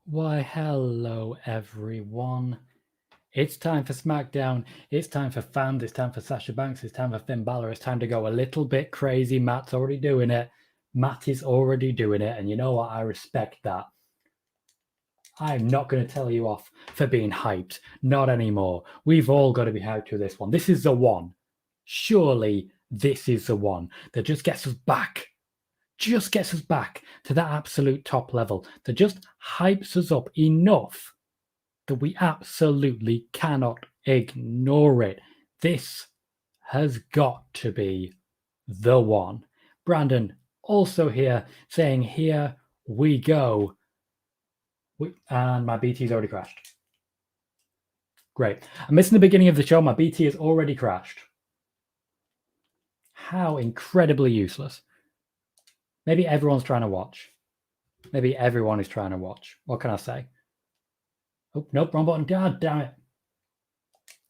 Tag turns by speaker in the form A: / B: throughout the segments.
A: Why, hello, everyone. It's time for Smackdown. It's time for fans. It's time for Sasha Banks. It's time for Finn Balor. It's time to go a little bit crazy. Matt's already doing it. Matt is already doing it. And you know what? I respect that. I'm not going to tell you off for being hyped. Not anymore. We've all got to be hyped to this one. This is the one. Surely this is the one that just gets us back. Just gets us back to that absolute top level. That just hypes us up enough that we absolutely cannot ignore it. This has got to be the one. Brandon also here saying, here we go. And my BT's already crashed. Great. I'm missing the beginning of the show. My BT has already crashed. How incredibly useless. Maybe everyone's trying to watch. Maybe everyone is trying to watch. What can I say? Oh, nope, wrong button. God damn it.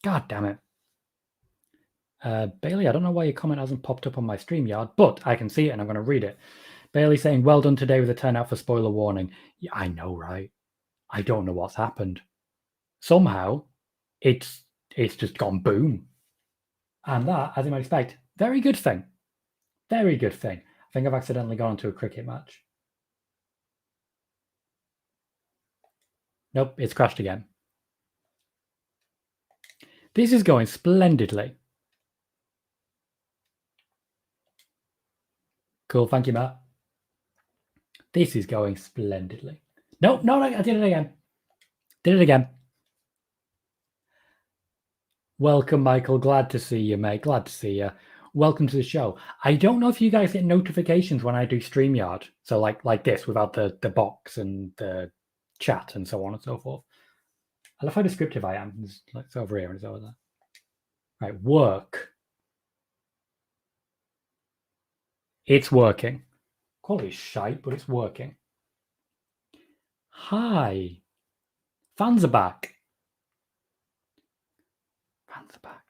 A: God damn it. Bailey, I don't know why your comment hasn't popped up on my StreamYard, but I can see it and I'm going to read it. Bailey saying, well done today with a turnout for spoiler warning. Yeah, I know, right? I don't know what's happened. Somehow, it's just gone boom. And that, as you might expect, very good thing. Very good thing. I think I've accidentally gone into a cricket match. Nope, it's crashed again. This is going splendidly. Cool, thank you, Matt. This is going splendidly. No, I did it again. Did it again. Welcome, Michael. Glad to see you, mate. Glad to see you. Welcome to the show. I don't know if you guys get notifications when I do StreamYard. So like this, without the box and the chat and so on and so forth. I love how descriptive I am. It's over here and it's over there. Right, work. It's working. Quality is shite, but it's working. Hi. Fans are back. Fans are back.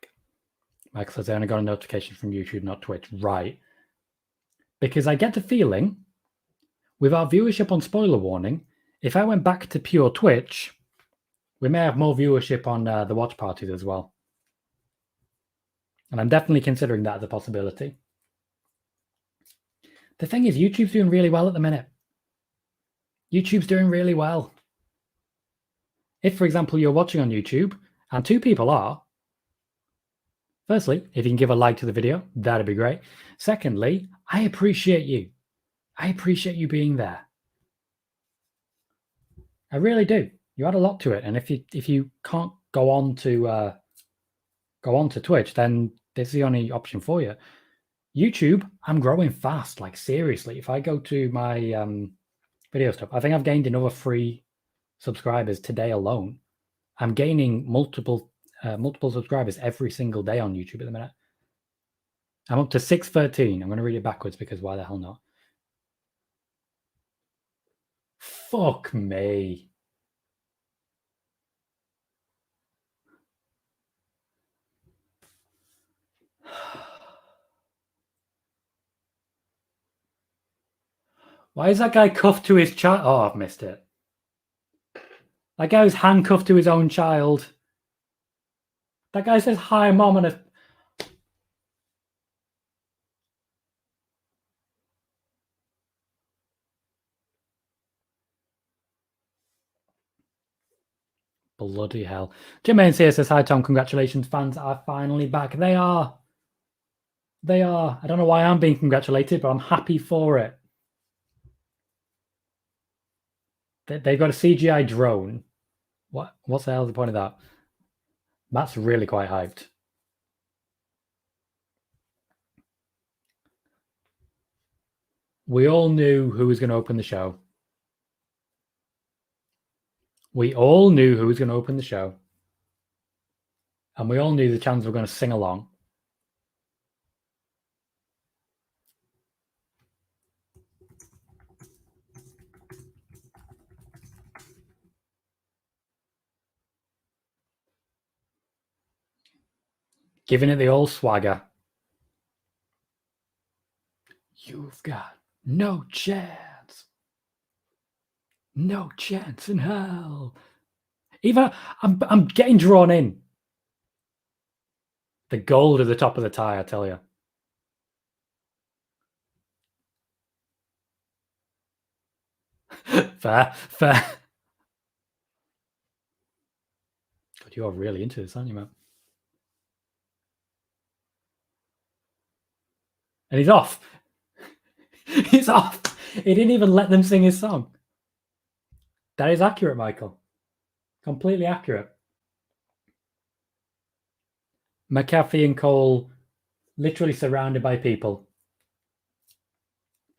A: Michael says I only got a notification from YouTube, not Twitch. Right. Because I get the feeling, with our viewership on spoiler warning, if I went back to pure Twitch, we may have more viewership on the watch parties as well. And I'm definitely considering that as a possibility. The thing is, YouTube's doing really well at the minute. YouTube's doing really well. If, for example, you're watching on YouTube, and two people are, firstly, if you can give a like to the video, that'd be great. Secondly, I appreciate you. I appreciate you being there. I really do. You add a lot to it, and if you can't go on to Twitch, then this is the only option for you. YouTube, I'm growing fast. Like seriously, if I go to my video stuff, I think I've gained another 3 subscribers today alone. I'm gaining multiple subscribers every single day on YouTube at the minute. I'm up to 613. I'm going to read it backwards because why the hell not? Fuck me. Why is that guy cuffed to his child? Oh, I've missed it. That guy was handcuffed to his own child. That guy says, hi, Mom, and a... Bloody hell. Jermaine here says, hi, Tom, congratulations. Fans are finally back. They are. They are. I don't know why I'm being congratulated, but I'm happy for it. They've got a CGI drone. What's the hell is the point of that? Matt's really quite hyped. We all knew who was going to open the show. We all knew who was going to open the show. And we all knew the chants were going to sing along. Giving it the old swagger. You've got no chance. No chance in hell. Even I'm getting drawn in. The gold at the top of the tie, I tell you. Fair. God, you're really into this, aren't you, man? And he's off. He's off. He didn't even let them sing his song. That is accurate, Michael. Completely accurate. McAfee and Cole literally surrounded by people.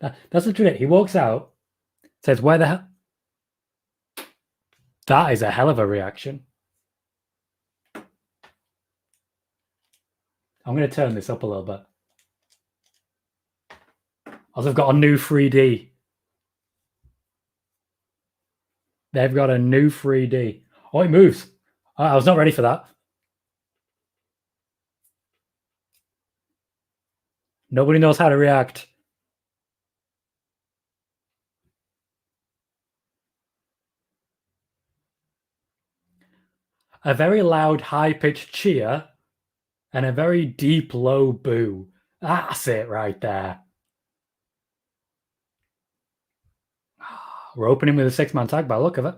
A: That's literally it. He walks out, says, "Where the hell?" That is a hell of a reaction. I'm going to turn this up a little bit. Oh, they've got a new 3D. They've got a new 3D. Oh, it moves. I was not ready for that. Nobody knows how to react. A very loud, high-pitched cheer and a very deep, low boo. That's it right there. We're opening with a 6-man tag by the look of it.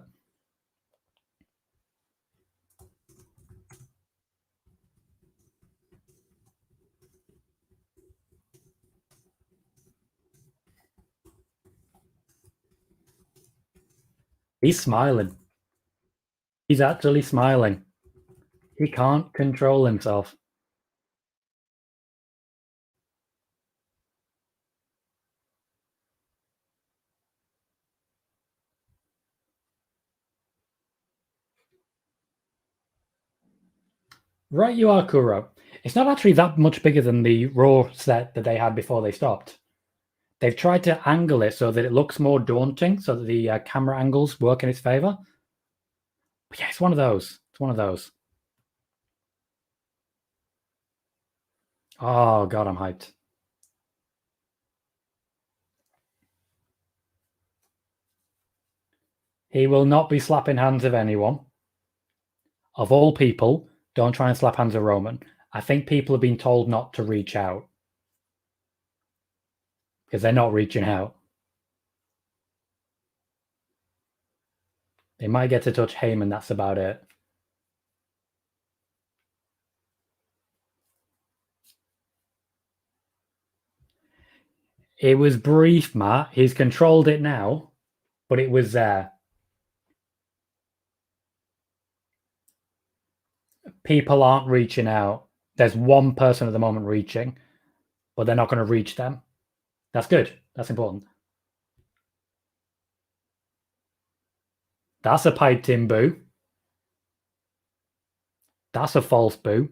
A: He's smiling. He's actually smiling. He can't control himself. Right, you are, Kuro. It's not actually that much bigger than the Raw set that they had before they stopped. They've tried to angle it so that it looks more daunting, so that the camera angles work in its favor. But yeah, it's one of those. It's one of those. Oh, God, I'm hyped. He will not be slapping hands of anyone. Of all people, don't try and slap hands of Roman. I think people have been told not to reach out. Because they're not reaching out. They might get to touch Heyman, that's about it. It was brief, Matt. He's controlled it now, but it was there. People aren't reaching out. There's one person at the moment reaching, but they're not going to reach them. That's good. That's important. That's a piped in boo. That's a false boo.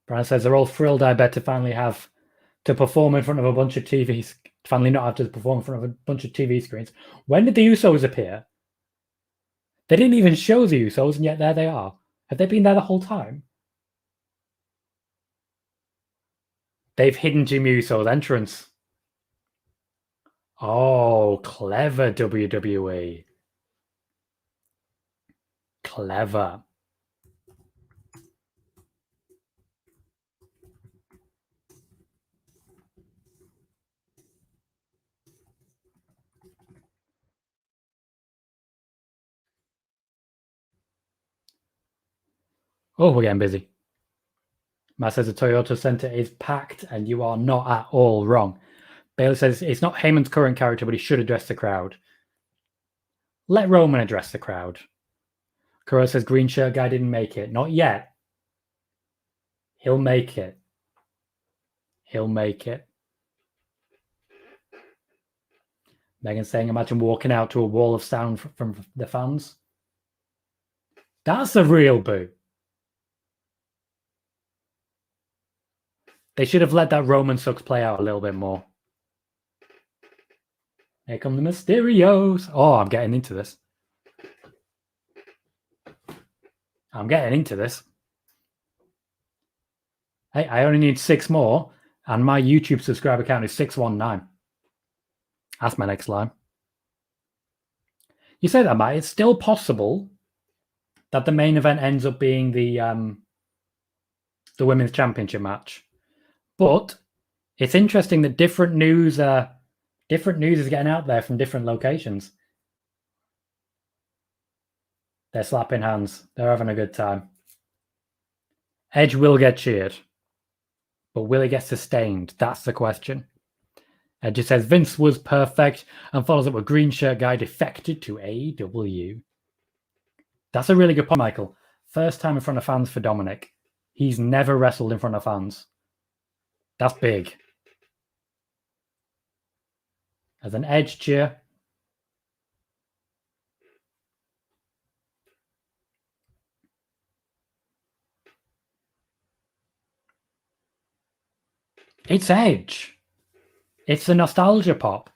A: Brian says they're all thrilled, I bet, to finally have to perform in front of a bunch of TVs. Finally not have to perform in front of a bunch of TV screens. When did the Usos appear? They didn't even show the Usos, and yet there they are. Have they been there the whole time? They've hidden Jimmy Uso's entrance. Oh, clever, WWE. Clever. Oh, we're getting busy. Matt says the Toyota Center is packed, and you are not at all wrong. Bailey says it's not Heyman's current character, but he should address the crowd. Let Roman address the crowd. Kuro says green shirt guy didn't make it. Not yet. He'll make it. He'll make it. Megan saying, imagine walking out to a wall of sound from the fans. That's a real boo. They should have let that Roman sucks play out a little bit more. Here come the Mysterios. Oh, I'm getting into this. I'm getting into this. Hey, I only need 6 more, and my YouTube subscriber count is 619. That's my next line. You say that, Matt. It's still possible that the main event ends up being the women's championship match. But it's interesting that different news is getting out there from different locations. They're slapping hands. They're having a good time. Edge will get cheered. But will he get sustained? That's the question. Edge just says Vince was perfect and follows up with green shirt guy defected to AEW. That's a really good point, Michael. First time in front of fans for Dominic. He's never wrestled in front of fans. That's big. As an Edge cheer. It's Edge. It's the nostalgia pop.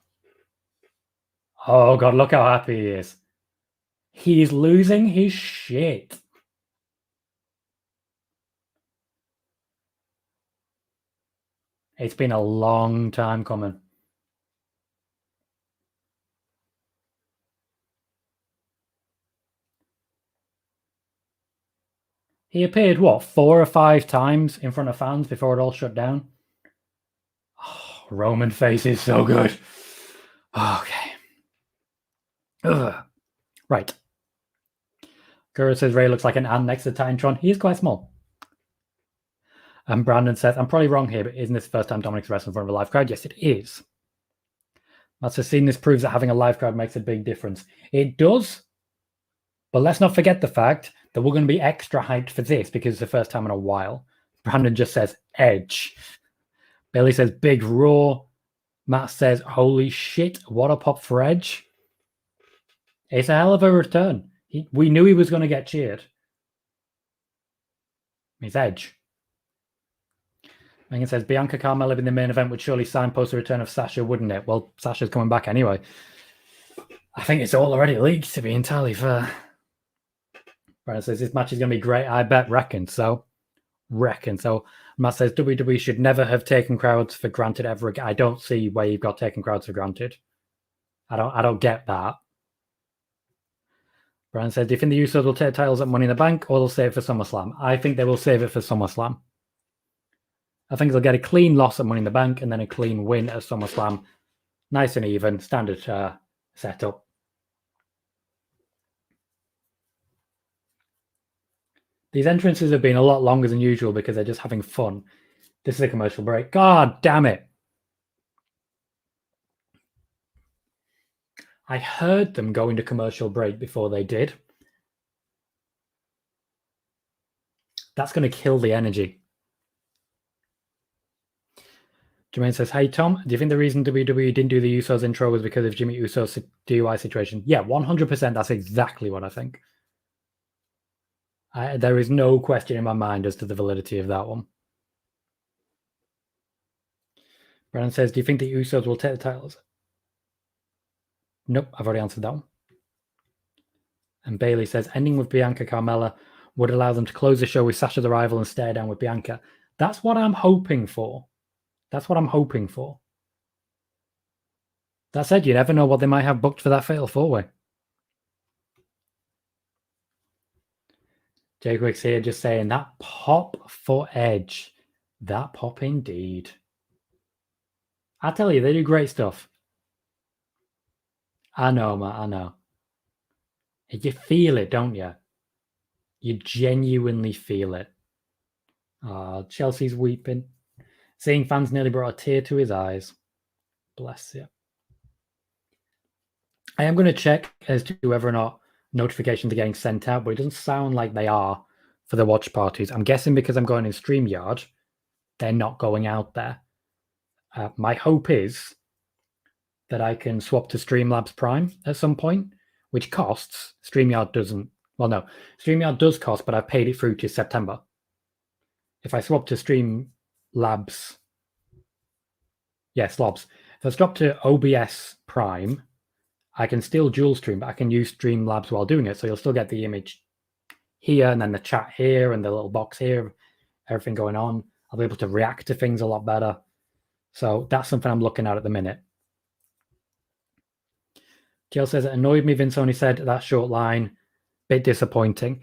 A: Oh, God, look how happy he is. He's losing his shit. It's been a long time coming. He appeared, 4 or 5 times in front of fans before it all shut down? Oh, Roman face is so good. Okay. Ugh. Right. Guru says Ray looks like an ant next to Titantron. He is quite small. And Brandon says, I'm probably wrong here, but isn't this the first time Dominic's wrestling in front of a live crowd? Yes, it is. Matt says, seeing this proves that having a live crowd makes a big difference. It does. But let's not forget the fact that we're going to be extra hyped for this because it's the first time in a while. Brandon just says, Edge. Billy says, big Raw. Matt says, holy shit, what a pop for Edge. It's a hell of a return. We knew he was going to get cheered. He's Edge. Megan says, Bianca Carmella in the main event would surely signpost the return of Sasha, wouldn't it? Well, Sasha's coming back anyway. I think it's all already leaked, to be entirely fair. Brandon says, this match is going to be great. I bet, reckon so. So Matt says, WWE should never have taken crowds for granted ever again. I don't see where you've got taken crowds for granted. I don't get that. Brian says, do you think the Usos will take titles at Money in the Bank or they'll save it for SummerSlam? I think they will save it for SummerSlam. I think they'll get a clean loss at Money in the Bank and then a clean win at SummerSlam. Nice and even, standard setup. These entrances have been a lot longer than usual because they're just having fun. This is a commercial break. God damn it. I heard them go into commercial break before they did. That's going to kill the energy. Jermaine says, hey, Tom, do you think the reason WWE didn't do the Usos intro was because of Jimmy Uso's DUI situation? Yeah, 100%. That's exactly what I think. There is no question in my mind as to the validity of that one. Brandon says, do you think the Usos will take the titles? Nope, I've already answered that one. And Bailey says, ending with Bianca Carmella would allow them to close the show with Sasha's arrival and stare down with Bianca. That's what I'm hoping for. That said, you never know what they might have booked for that Fatal 4-Way. Jay Quick's here just saying, that pop for Edge. That pop indeed. I tell you, they do great stuff. I know, Matt, I know. You feel it, don't you? You genuinely feel it. Chelsea's weeping. Seeing fans nearly brought a tear to his eyes. Bless you. I am going to check as to whether or not notifications are getting sent out, but it doesn't sound like they are for the watch parties. I'm guessing because I'm going in StreamYard, they're not going out there. My hope is that I can swap to Streamlabs Prime at some point, which costs. StreamYard doesn't. Well, no. StreamYard does cost, but I've paid it through to September. If I swap to Streamlabs... Yeah, Slobs. If I swap to OBS Prime, I can still dual stream, but I can use Streamlabs while doing it. So you'll still get the image here and then the chat here and the little box here, everything going on. I'll be able to react to things a lot better. So that's something I'm looking at the minute. Jill says, it annoyed me Vince only said that short line. Bit disappointing.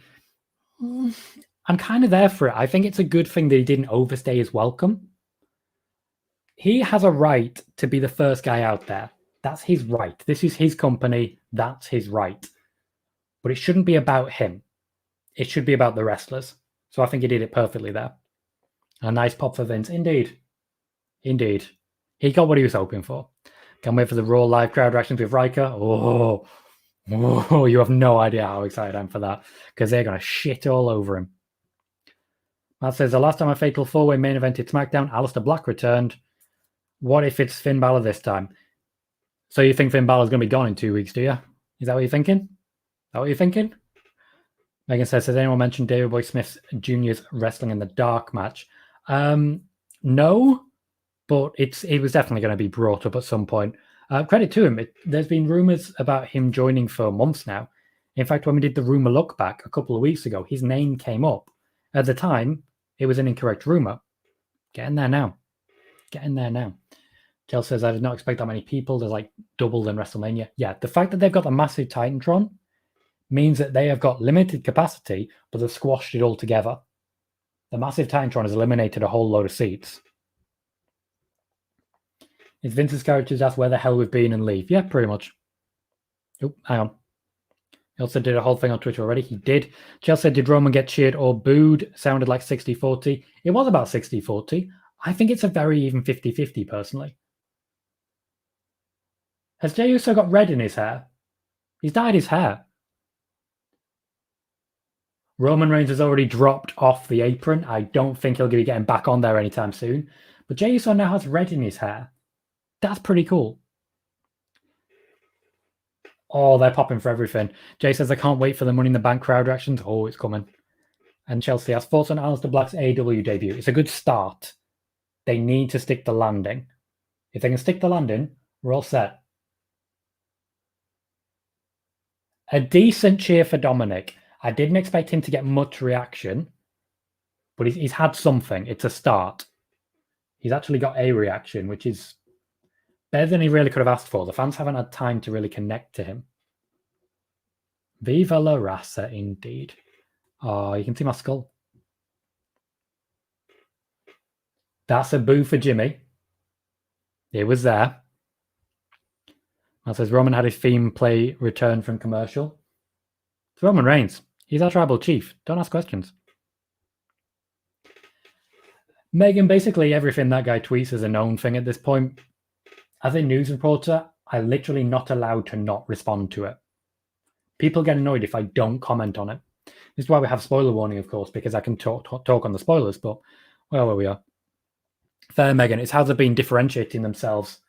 A: I'm kind of there for it. I think it's a good thing that he didn't overstay his welcome. He has a right to be the first guy out there. That's his right. This is his company. That's his right. But it shouldn't be about him. It should be about the wrestlers. So I think he did it perfectly there. A nice pop for Vince. Indeed. Indeed. He got what he was hoping for. Can't wait for the Raw live crowd reactions with Riker. Oh, you have no idea how excited I am for that. Because they're going to shit all over him. Matt says, the last time a Fatal 4-Way main evented SmackDown, Aleister Black returned. What if it's Finn Balor this time? So you think Finn Balor's going to be gone in 2 weeks, do you? Is that what you're thinking? Is that what you're thinking? Megan says, has anyone mentioned David Boy Smith Jr.'s wrestling in the dark match? No, but it was definitely going to be brought up at some point. Credit to him. There's been rumors about him joining for months now. In fact, when we did the rumor look back a couple of weeks ago, his name came up. At the time, it was an incorrect rumor. Get in there now. Get in there now. Jill says, I did not expect that many people. There's like double in WrestleMania. Yeah, the fact that they've got the massive Titantron means that they have got limited capacity, but they've squashed it all together. The massive Titantron has eliminated a whole load of seats. Is Vince's characters asked where the hell we've been and leave? Yeah, pretty much. Oh, hang on. He also did a whole thing on Twitter already. He did. Jill said, did Roman get cheered or booed? Sounded like 60-40. It was about 60-40. I think it's a very even 50-50, personally. Has Jey Uso got red in his hair? He's dyed his hair. Roman Reigns has already dropped off the apron. I don't think he'll be getting back on there anytime soon. But Jey Uso now has red in his hair. That's pretty cool. Oh, they're popping for everything. Jay says, I can't wait for the Money in the Bank crowd reactions. Oh, it's coming. And Chelsea has thoughts on Aleister Black's AEW debut. It's a good start. They need to stick the landing. If they can stick the landing, we're all set. A decent cheer for Dominic. I didn't expect him to get much reaction, but he's had something. It's a start. He's actually got a reaction, which is better than he really could have asked for. The fans haven't had time to really connect to him. Viva la raza, indeed. Oh, you can see my skull. That's a boo for Jimmy. It was there. That says Roman had his theme play return from commercial. It's Roman Reigns. He's our tribal chief. Don't ask questions. Megan, basically everything that guy tweets is a known thing at this point. As a news reporter, I'm literally not allowed to not respond to it. People get annoyed if I don't comment on it. This is why we have spoiler warning, of course, because I can talk on the spoilers, but well, where we are. Fair, Megan. It's how they've been differentiating themselves.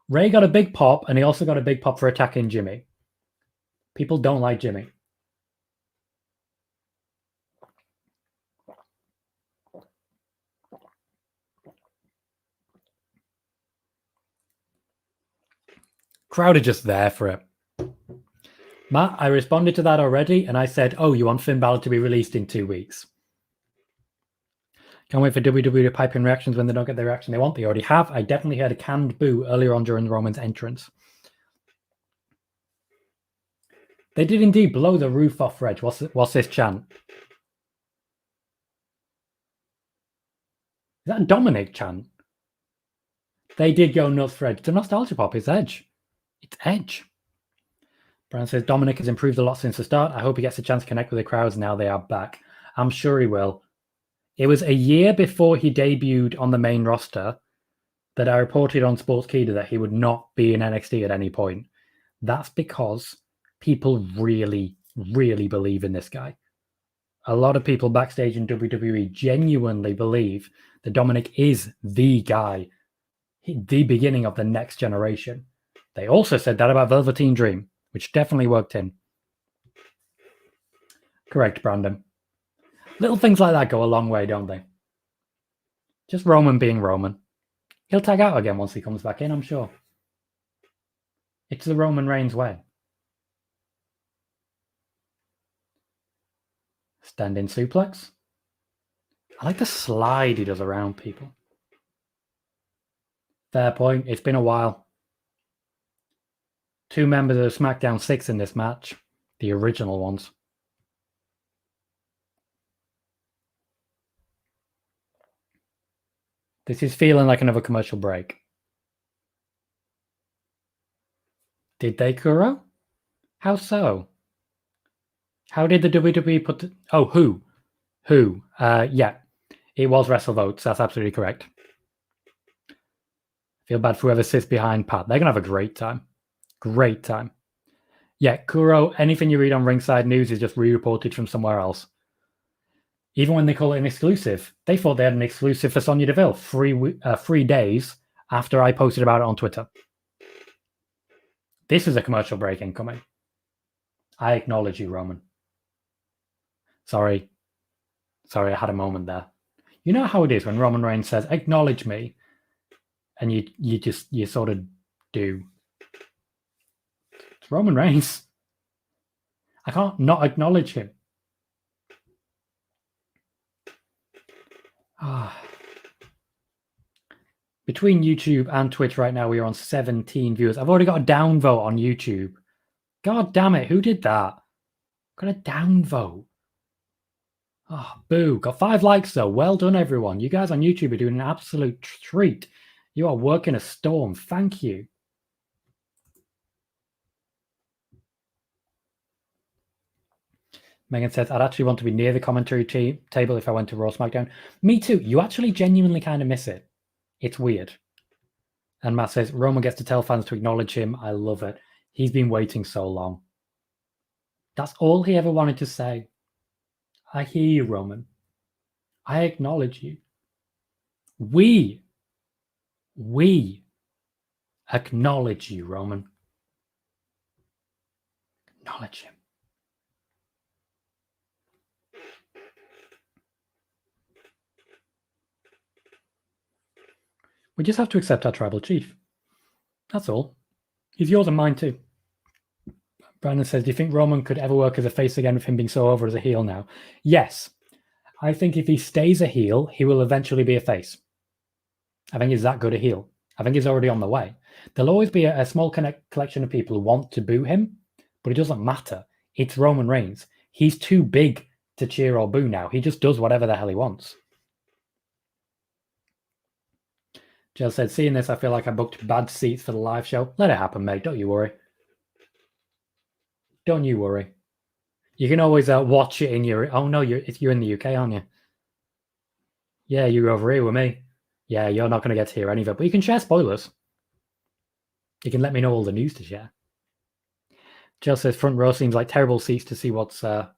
A: Ray got a big pop, and he also got a big pop for attacking Jimmy. People don't like Jimmy. Crowd are just there for it. Matt, I responded to that already, and I said, oh, you want Finn Balor to be released in 2 weeks. Can't wait for WWE to pipe in reactions when they don't get the reaction they want. They already have. I definitely heard a canned boo earlier on during Roman's entrance. They did indeed blow the roof off Reg. What's this chant? Is that a Dominic chant? They did go nuts for Edge. It's a nostalgia pop. It's Edge. It's Edge. Brian says, Dominic has improved a lot since the start. I hope he gets a chance to connect with the crowds now they are back. I'm sure he will. It was a year before he debuted on the main roster that I reported on Sportskeeda that he would not be in NXT at any point. That's because people really, really believe in this guy. A lot of people backstage in WWE genuinely believe that Dominic is the guy, the beginning of the next generation. They also said that about Velveteen Dream, which definitely worked in. Correct, Brandon. Little things like that go a long way, don't they? Just Roman being Roman. He'll tag out again once he comes back in, I'm sure. It's the Roman Reigns way. Standing suplex. I like the slide he does around people. Fair point. It's been a while. 2 members of SmackDown 6 in this match. The original ones. This is feeling like another commercial break. Did they, Kuro? How so? How did the WWE put... Who? Yeah. It was WrestleVotes. That's absolutely correct. Feel bad for whoever sits behind Pat. They're going to have a great time. Great time. Yeah, Kuro, anything you read on Ringside News is just re-reported from somewhere else. Even when they call it an exclusive, they thought they had an exclusive for Sonya Deville 3 days after I posted about it on Twitter. This is a commercial break incoming. I acknowledge you, Roman. Sorry, I had a moment there. You know how it is when Roman Reigns says, acknowledge me, and you sort of do. It's Roman Reigns. I can't not acknowledge him. Between YouTube and Twitch right now, we are on 17 viewers. I've already got a downvote on YouTube. God damn it, who did that? Got a downvote. Oh, boo. Got 5 likes, though. Well done, everyone. You guys on YouTube are doing an absolute treat. You are working a storm. Thank you. Megan says, I'd actually want to be near the commentary table if I went to Raw SmackDown. Me too. You actually genuinely kind of miss it. It's weird. And Matt says, Roman gets to tell fans to acknowledge him. I love it. He's been waiting so long. That's all he ever wanted to say. I hear you, Roman. I acknowledge you. We acknowledge you, Roman. Acknowledge him. We just have to accept our tribal chief. That's all. He's yours and mine too. Brandon says, do you think Roman could ever work as a face again with him being so over as a heel now? Yes. I think if he stays a heel, he will eventually be a face. I think he's that good a heel. I think he's already on the way. There'll always be a small collection of people who want to boo him, but it doesn't matter. It's Roman Reigns. He's too big to cheer or boo now. He just does whatever the hell he wants. Jill said, seeing this, I feel like I booked bad seats for the live show. Let it happen, mate. Don't you worry. Don't you worry. You can always watch it in your... Oh, no, you're in the UK, aren't you? Yeah, you're over here with me. Yeah, you're not going to get to hear any of it, but you can share spoilers. You can let me know all the news to share. Jill says, front row seems like terrible seats to see what's going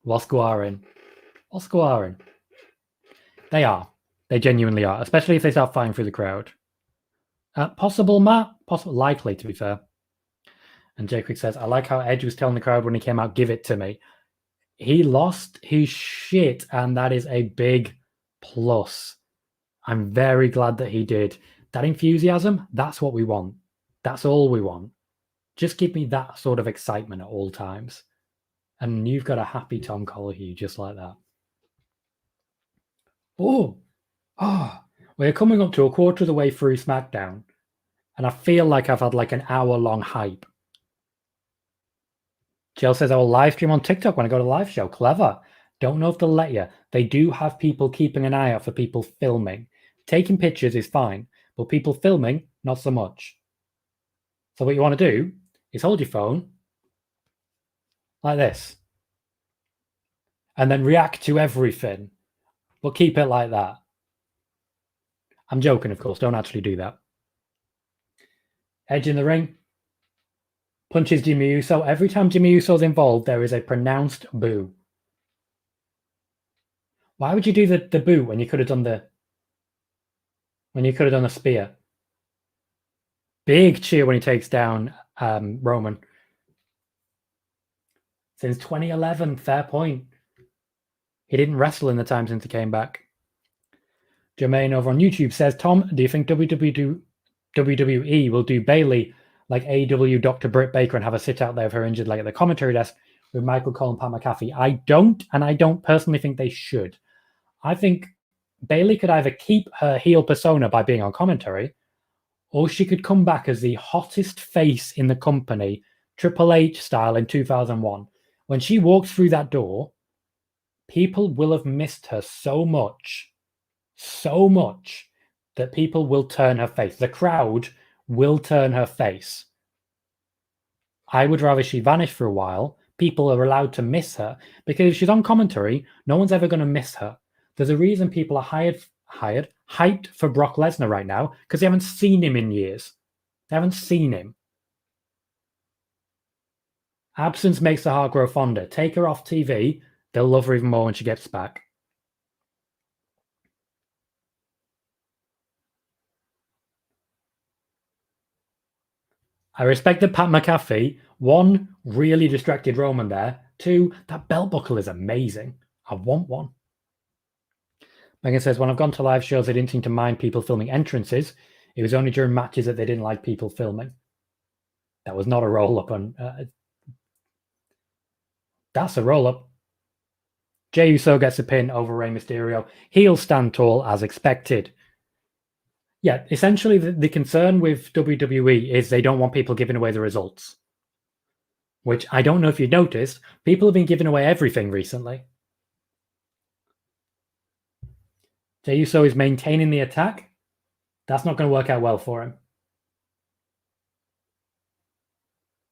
A: on. What's going on? They are. They genuinely are, especially if they start fighting through the crowd. Possible, Matt? Possible, likely, to be fair. And Jay Quick says, I like how Edge was telling the crowd when he came out, give it to me. He lost his shit, and that is a big plus. I'm very glad that he did. That enthusiasm, that's what we want. That's all we want. Just give me that sort of excitement at all times. And you've got a happy Tom Colohue just like that. We're coming up to a quarter of the way through SmackDown, and I feel like I've had like an hour-long hype. Jill says, I will live stream on TikTok when I go to the live show. Clever. Don't know if they'll let you. They do have people keeping an eye out for people filming. Taking pictures is fine, but people filming, not so much. So what you want to do is hold your phone like this and then react to everything, but keep it like that. I'm joking, of course. Don't actually do that. Edge in the ring. Punches Jimmy Uso. Every time Jimmy Uso's involved, there is a pronounced boo. Why would you do the boo when you could have done the spear? Big cheer when he takes down Roman. Since 2011, fair point. He didn't wrestle in the time since he came back. Jermaine over on YouTube says, Tom, do you think WWE will do Bayley like AEW Dr. Britt Baker and have a sit out there of her injured leg at the commentary desk with Michael Cole and Pat McAfee? I don't, and I don't personally think they should. I think Bayley could either keep her heel persona by being on commentary, or she could come back as the hottest face in the company, Triple H style in 2001. When she walks through that door, people will have missed her so much, that people will turn her face. The crowd will turn her face. I would rather she vanish for a while. People are allowed to miss her, because if she's on commentary, no one's ever going to miss her. There's a reason people are hyped for Brock Lesnar right now, because they haven't seen him in years. They haven't seen him. Absence makes the heart grow fonder. Take her off TV, they'll love her even more when she gets back. I respected Pat McAfee. 1, really distracted Roman there. 2, that belt buckle is amazing. I want one. Megan says, when I've gone to live shows, they didn't seem to mind people filming entrances. It was only during matches that they didn't like people filming. That was not a roll-up. That's a roll-up. Jey Uso gets a pin over Rey Mysterio. He'll stand tall as expected. Yeah, essentially the concern with WWE is they don't want people giving away the results. Which I don't know if you noticed, people have been giving away everything recently. Jey Uso is maintaining the attack. That's not going to work out well for him.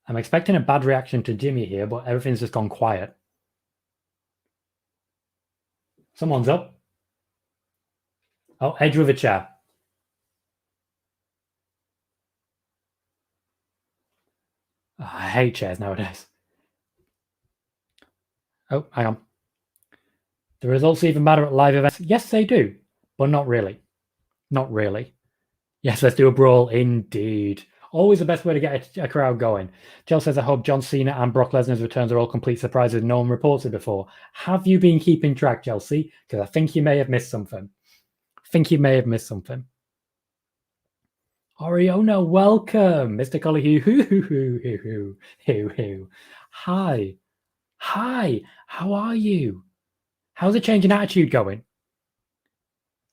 A: I'm expecting a bad reaction to Jimmy here, but everything's just gone quiet. Someone's up. Oh, Edge with a chair. Oh, I hate chairs nowadays. Oh, hang on. The results even matter at live events. Yes, they do, but not really. Not really. Yes, let's do a brawl indeed. Always the best way to get a crowd going. Jill says, I hope John Cena and Brock Lesnar's returns are all complete surprises no one reported before. Have you been keeping track, Chelsea? Because I think you may have missed something. Oriona, welcome. Mr. Collie, Hi. How are you? How's the change in attitude going?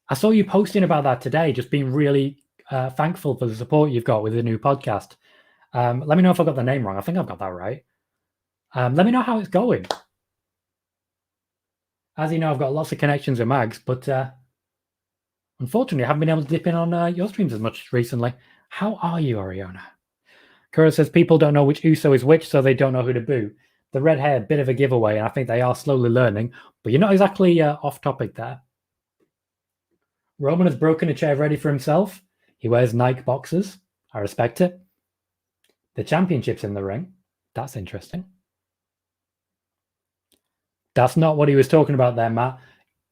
A: I saw you posting about that today, just being really thankful for the support you've got with the new podcast. Let me know if I got the name wrong. I think I've got that right. Let me know how it's going. As you know, I've got lots of connections with Mags, but unfortunately, I haven't been able to dip in on your streams as much recently. How are you, Oriona? Kura says, people don't know which Uso is which, so they don't know who to boo. The red hair, bit of a giveaway, and I think they are slowly learning, but you're not exactly off topic there. Roman has broken a chair ready for himself. He wears Nike boxers. I respect it. The championship's in the ring. That's interesting. That's not what he was talking about there, Matt.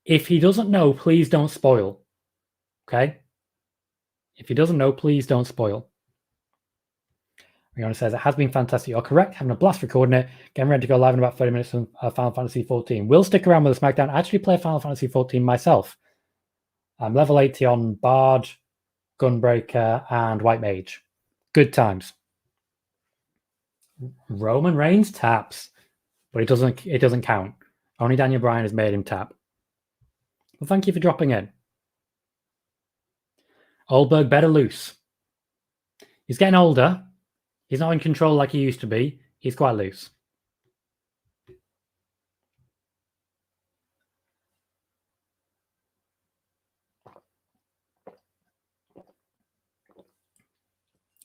A: If he doesn't know, please don't spoil. Okay? If he doesn't know, please don't spoil. Rihanna says, it has been fantastic. You're correct. Having a blast recording it. Getting ready to go live in about 30 minutes on Final Fantasy XIV. We'll stick around with the Smackdown. I actually play Final Fantasy XIV myself. I'm level 80 on Bard, Gunbreaker, and White Mage. Good times. Roman Reigns taps, but it doesn't count. Only Daniel Bryan has made him tap. Well, thank you for dropping in. Oldberg better loose. He's getting older. He's not in control like he used to be. He's quite loose.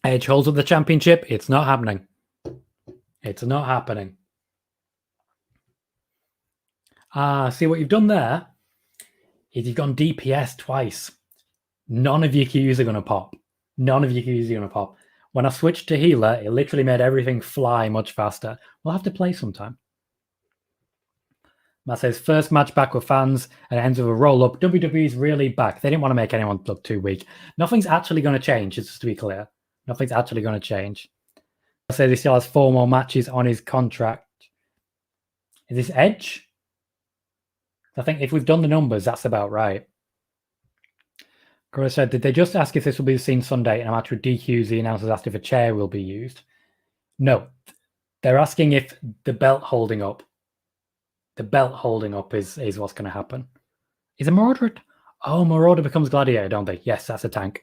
A: Edge holds up the championship. It's not happening. It's not happening. See what you've done there is you've gone DPS twice. None of your Qs are going to pop. When I switched to healer, it literally made everything fly much faster. We'll have to play sometime. Matt says, first match back with fans and it ends with a roll-up. WWE's really back. They didn't want to make anyone look too weak. Nothing's actually going to change, just to be clear. Nothing's actually going to change. I say he still has 4 more matches on his contract. Is this Edge? I think if we've done the numbers, that's about right. Cora said, did they just ask if this will be seen Sunday in a match with DQs? The announcers asked if a chair will be used. No. They're asking if the belt holding up. The belt holding up is what's going to happen. Is a Marauder? Oh, Marauder becomes Gladiator, don't they? Yes, that's a tank.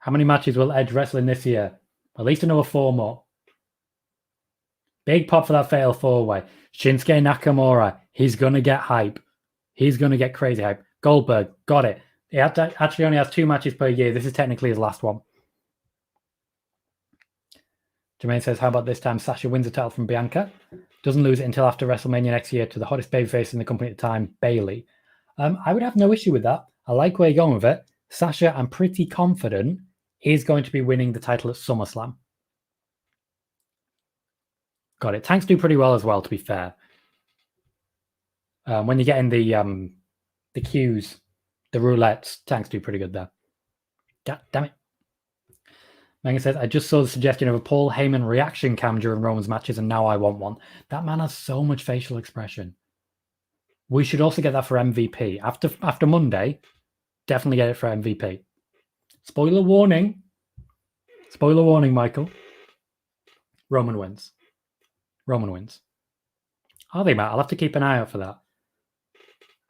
A: How many matches will Edge wrestle in this year? At least another 4 more. Big pop for that fatal 4-way. Shinsuke Nakamura, he's going to get hype. He's going to get crazy hype. Goldberg, got it. He actually only has 2 matches per year. This is technically his last one. Jermaine says, how about this time Sasha wins the title from Bianca? Doesn't lose it until after WrestleMania next year to the hottest babyface in the company at the time, Bayley. I would have no issue with that. I like where you're going with it. Sasha, I'm pretty confident, is going to be winning the title at SummerSlam. Got it. Tanks do pretty well as well, to be fair. When you get in the queues, the roulettes, Tanks do pretty good there. Damn it. Megan says, I just saw the suggestion of a Paul Heyman reaction cam during Roman's matches, and now I want one. That man has so much facial expression. We should also get that for MVP. After Monday, definitely get it for MVP. Spoiler warning. Spoiler warning, Michael. Roman wins. Roman wins. Are they, Matt? I'll have to keep an eye out for that.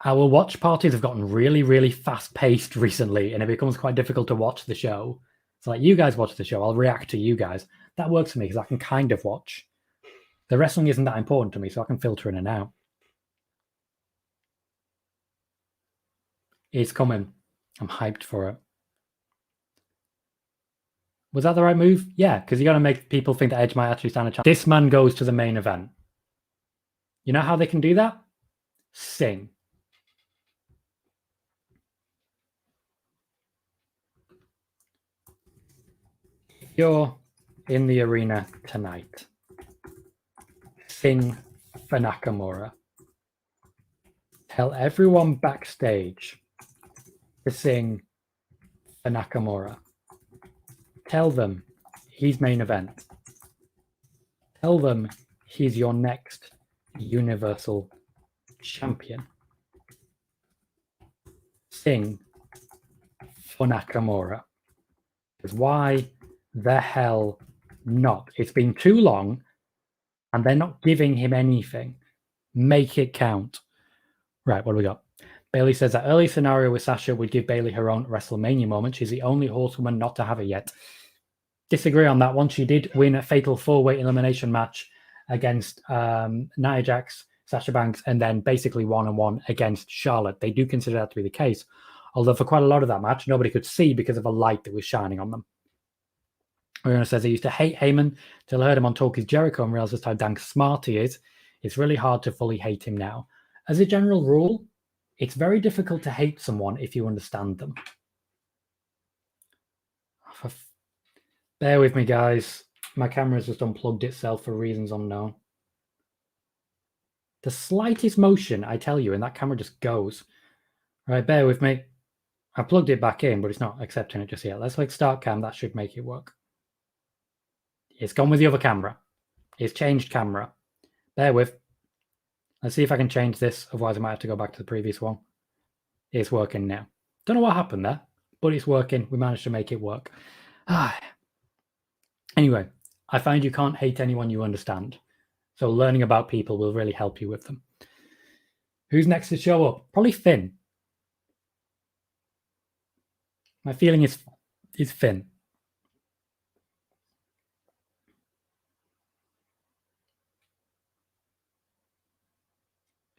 A: Our watch parties have gotten really, really fast-paced recently, and it becomes quite difficult to watch the show. So like, you guys watch the show, I'll react to you guys. That works for me because I can kind of watch. The wrestling isn't that important to me, so I can filter in and out. It's coming. I'm hyped for it. Was that the right move? Yeah, because you got to make people think that Edge might actually stand a chance. This man goes to the main event. You know how they can do that? Sing. You're in the arena tonight. Sing for Nakamura. Tell everyone backstage to sing for Nakamura. Tell them he's main event. Tell them he's your next Universal Champion. Sing for Nakamura. Because why the hell not? It's been too long and they're not giving him anything. Make it count. Right, what do we got? Bayley says that early scenario with Sasha would give Bayley her own WrestleMania moment. She's the only horsewoman not to have it yet. Disagree on that one. She did win a fatal 4-way elimination match against Nia Jax, Sasha Banks, and then basically 1-on-1 against Charlotte. They do consider that to be the case. Although for quite a lot of that match, nobody could see because of a light that was shining on them. Ariana says, I used to hate Heyman till I heard him on Talk is Jericho and realized just how dang smart he is. It's really hard to fully hate him now. As a general rule, it's very difficult to hate someone if you understand them. Bear with me, guys. My camera's just unplugged itself for reasons unknown. The slightest motion, I tell you, and that camera just goes. Right, bear with me. I plugged it back in, but it's not accepting it just yet. Let's click start cam. That should make it work. It's gone with the other camera. It's changed camera. Bear with. Let's see if I can change this. Otherwise, I might have to go back to the previous one. It's working now. Don't know what happened there, but it's working. We managed to make it work. Anyway, I find you can't hate anyone you understand. So learning about people will really help you with them. Who's next to show up? Probably Finn. My feeling is Finn.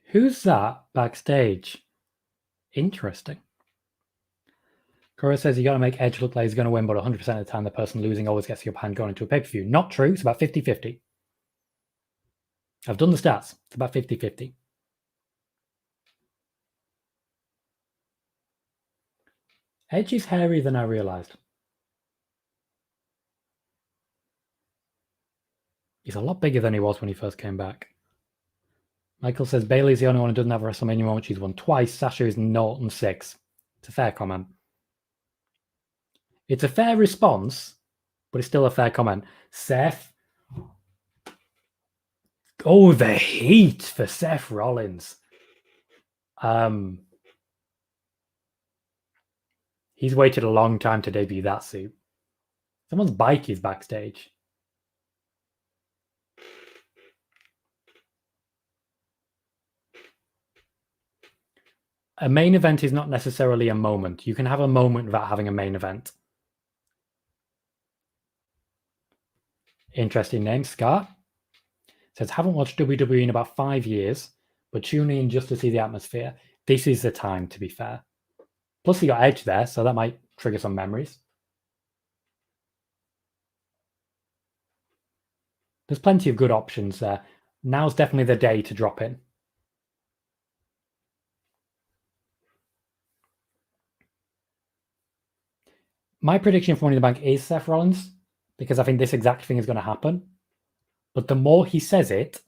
A: Who's that backstage? Interesting. Cora says you got to make Edge look like he's going to win, but 100% of the time the person losing always gets the upper hand going into a pay-per-view. Not true. It's about 50-50. I've done the stats. It's about 50-50. Edge is hairier than I realized. He's a lot bigger than he was when he first came back. Michael says Bayley's the only one who doesn't have a WrestleMania moment. She's won twice. Sasha is 0-6. It's a fair comment. It's a fair response, but it's still a fair comment. Seth. Oh, the heat for Seth Rollins. He's waited a long time to debut that suit. Someone's bike is backstage. A main event is not necessarily a moment. You can have a moment without having a main event. Interesting name, Scar. Says, haven't watched WWE in about 5 years, but tuning in just to see the atmosphere. This is the time, to be fair. Plus, he got Edge there, so that might trigger some memories. There's plenty of good options there. Now's definitely the day to drop in. My prediction for Money in the Bank is Seth Rollins, because I think this exact thing is going to happen. But the more he says it,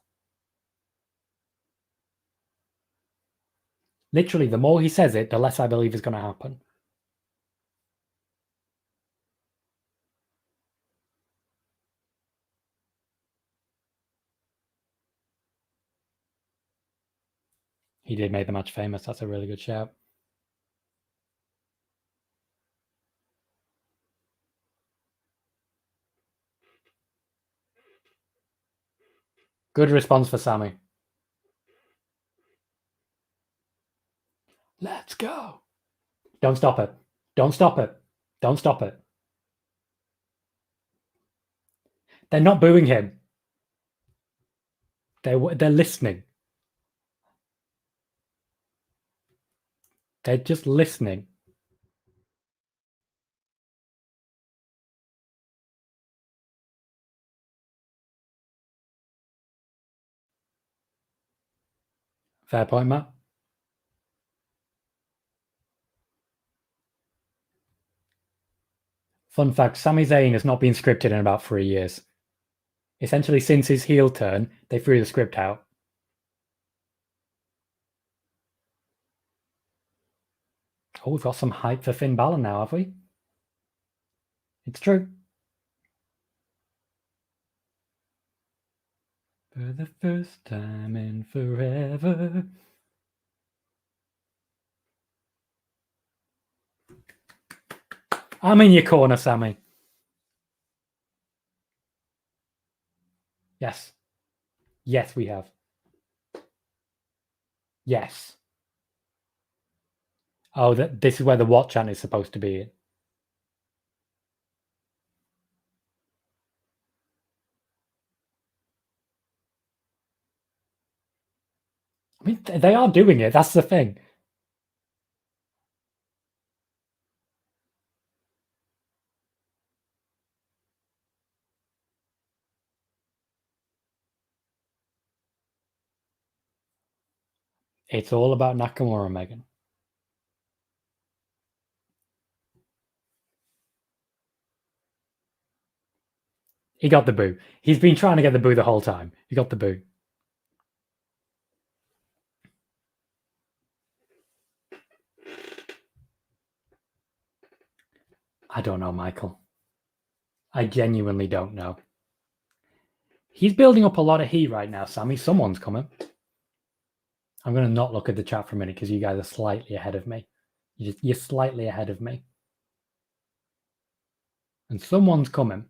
A: literally, the more he says it, the less I believe is going to happen. He did make the match famous. That's a really good shout. Good response for Sammy. Let's go. Don't stop it. Don't stop it. Don't stop it. They're not booing him. They're listening. They're just listening. Fair point, Matt. Fun fact, Sami Zayn has not been scripted in about 3 years. Essentially, since his heel turn, they threw the script out. Oh, we've got some hype for Finn Balor now, have we? It's true. For the first time in forever. I'm in your corner, Sammy. Yes. Yes, we have. Yes. Oh, this is where the what chant is supposed to be. I mean, they are doing it. That's the thing. It's all about Nakamura, Megan. He got the boo. He's been trying to get the boo the whole time. He got the boo. I don't know, Michael. I genuinely don't know. He's building up a lot of heat right now, Sammy. Someone's coming. I'm going to not look at the chat for a minute because you guys are slightly ahead of me. You're slightly ahead of me. And someone's coming.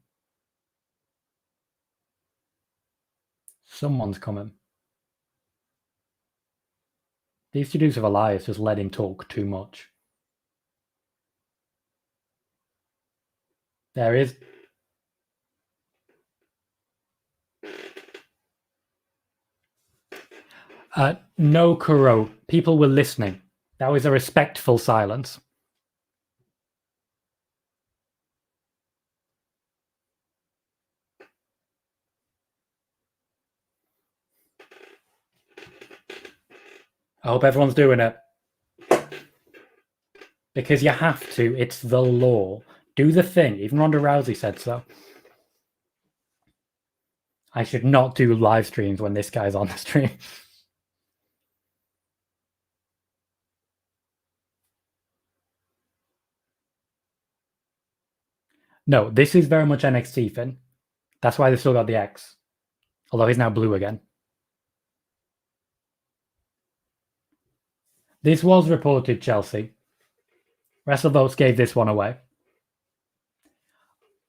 A: Someone's coming. These to-dos of Elias just let him talk too much. There is. No, Kuro. People were listening. That was a respectful silence. I hope everyone's doing it. Because you have to. It's the law. Do the thing. Even Ronda Rousey said so. I should not do live streams when this guy's on the stream. No, this is very much NXT, Finn. That's why they still got the X. Although he's now blue again. This was reported, Chelsea. WrestleVotes gave this one away.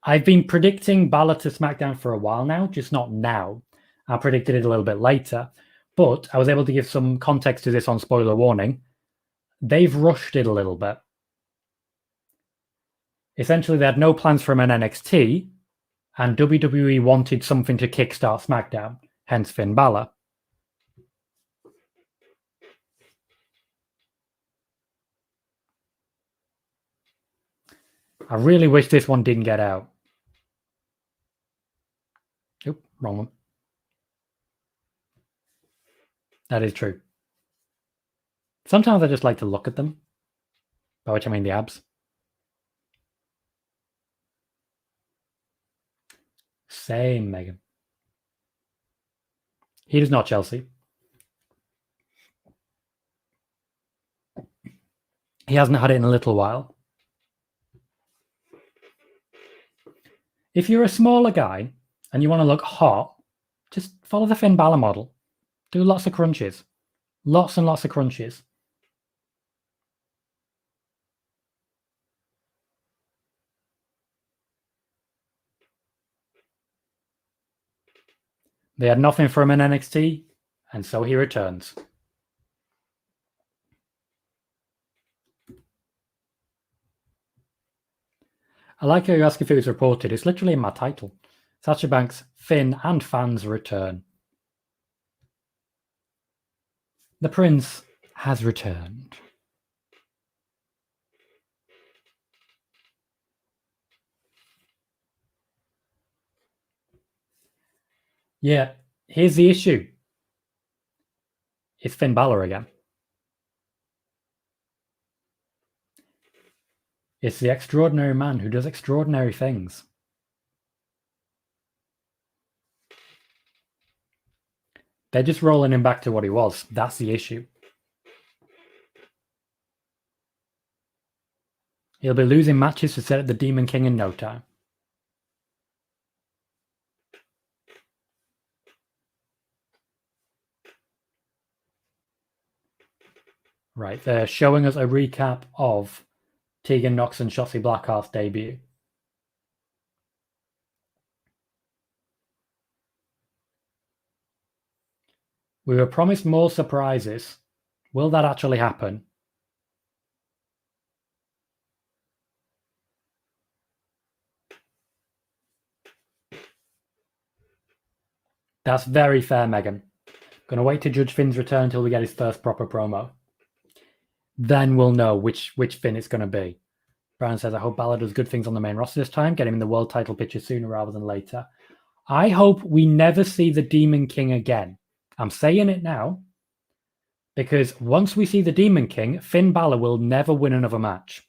A: I've been predicting Balor to SmackDown for a while now, just not now. I predicted it a little bit later. But I was able to give some context to this on Spoiler Warning. They've rushed it a little bit. Essentially, they had no plans for him in NXT, And WWE wanted something to kickstart SmackDown, hence Finn Balor. I really wish this one didn't get out. Oop, wrong one. That is true. Sometimes I just like to look at them, by which I mean the abs. Same, Megan. He does not Chelsea. He hasn't had it in a little while. If you're a smaller guy and you want to look hot, just follow the Finn Balor model. Do lots of crunches. Lots and lots of crunches. They had nothing for him in NXT, and so he returns. I like how you ask if it was reported. It's literally in my title. Sasha Banks, Finn, and fans return. The Prince has returned. Yeah, here's the issue. It's Finn Balor again. It's the extraordinary man who does extraordinary things. They're just rolling him back to what he was. That's the issue. He'll be losing matches to set up the Demon King in no time. Right, they're showing us a recap of Tegan Nox and Shotzi Blackheart's debut. We were promised more surprises. Will that actually happen? That's very fair, Megan. Gonna wait to judge Finn's return until we get his first proper promo. Then we'll know which Finn it's going to be. Brian says, I hope Balor does good things on the main roster this time, get him in the world title picture sooner rather than later. I hope we never see the Demon King again. I'm saying it now because once we see the Demon King, Finn Balor will never win another match.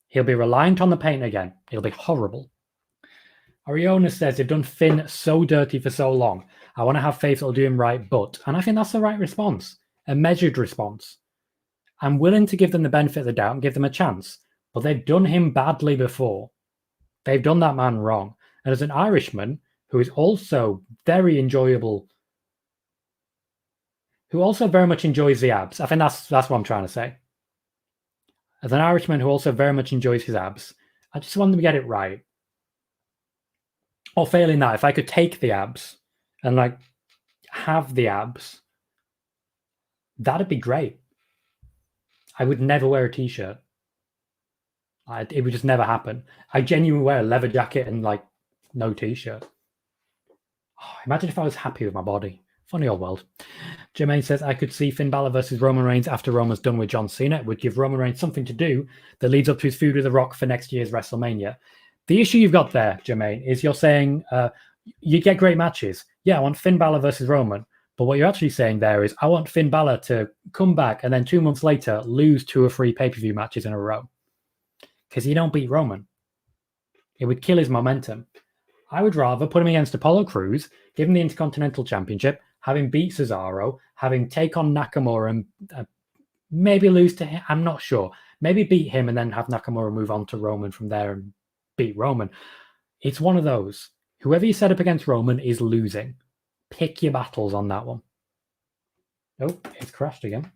A: He'll be reliant on the paint again. It'll be horrible. Ariona says, they've done Finn so dirty for so long. I want to have faith it'll do him right, but... And I think that's the right response. A measured response. I'm willing to give them the benefit of the doubt and give them a chance, but they've done him badly before. They've done that man wrong. And as an Irishman who is also very enjoyable, who also very much enjoys the abs, I think that's what I'm trying to say. As an Irishman who also very much enjoys his abs, I just want them to get it right. Or failing that, if I could take the abs and like have the abs, that'd be great. I would never wear a t-shirt. It would just never happen. I genuinely wear a leather jacket and like no t-shirt. Oh, imagine if I was happy with my body. Funny old world. Jermaine says, I could see Finn Balor versus Roman Reigns after Roman's done with John Cena. It would give Roman Reigns something to do that leads up to his feud with The Rock for next year's WrestleMania. The issue you've got there, Jermaine, is you're saying you get great matches. Yeah, I want Finn Balor versus Roman. But what you're actually saying there is I want Finn Balor to come back and then 2 months later lose 2 or 3 pay-per-view matches in a row. Because he don't beat Roman. It would kill his momentum. I would rather put him against Apollo Crews, give him the Intercontinental Championship, have him beat Cesaro, have him take on Nakamura and maybe lose to him. I'm not sure. Maybe beat him and then have Nakamura move on to Roman from there and beat Roman. It's one of those. Whoever you set up against Roman is losing. Pick your battles on that one. Oh, it's crashed again.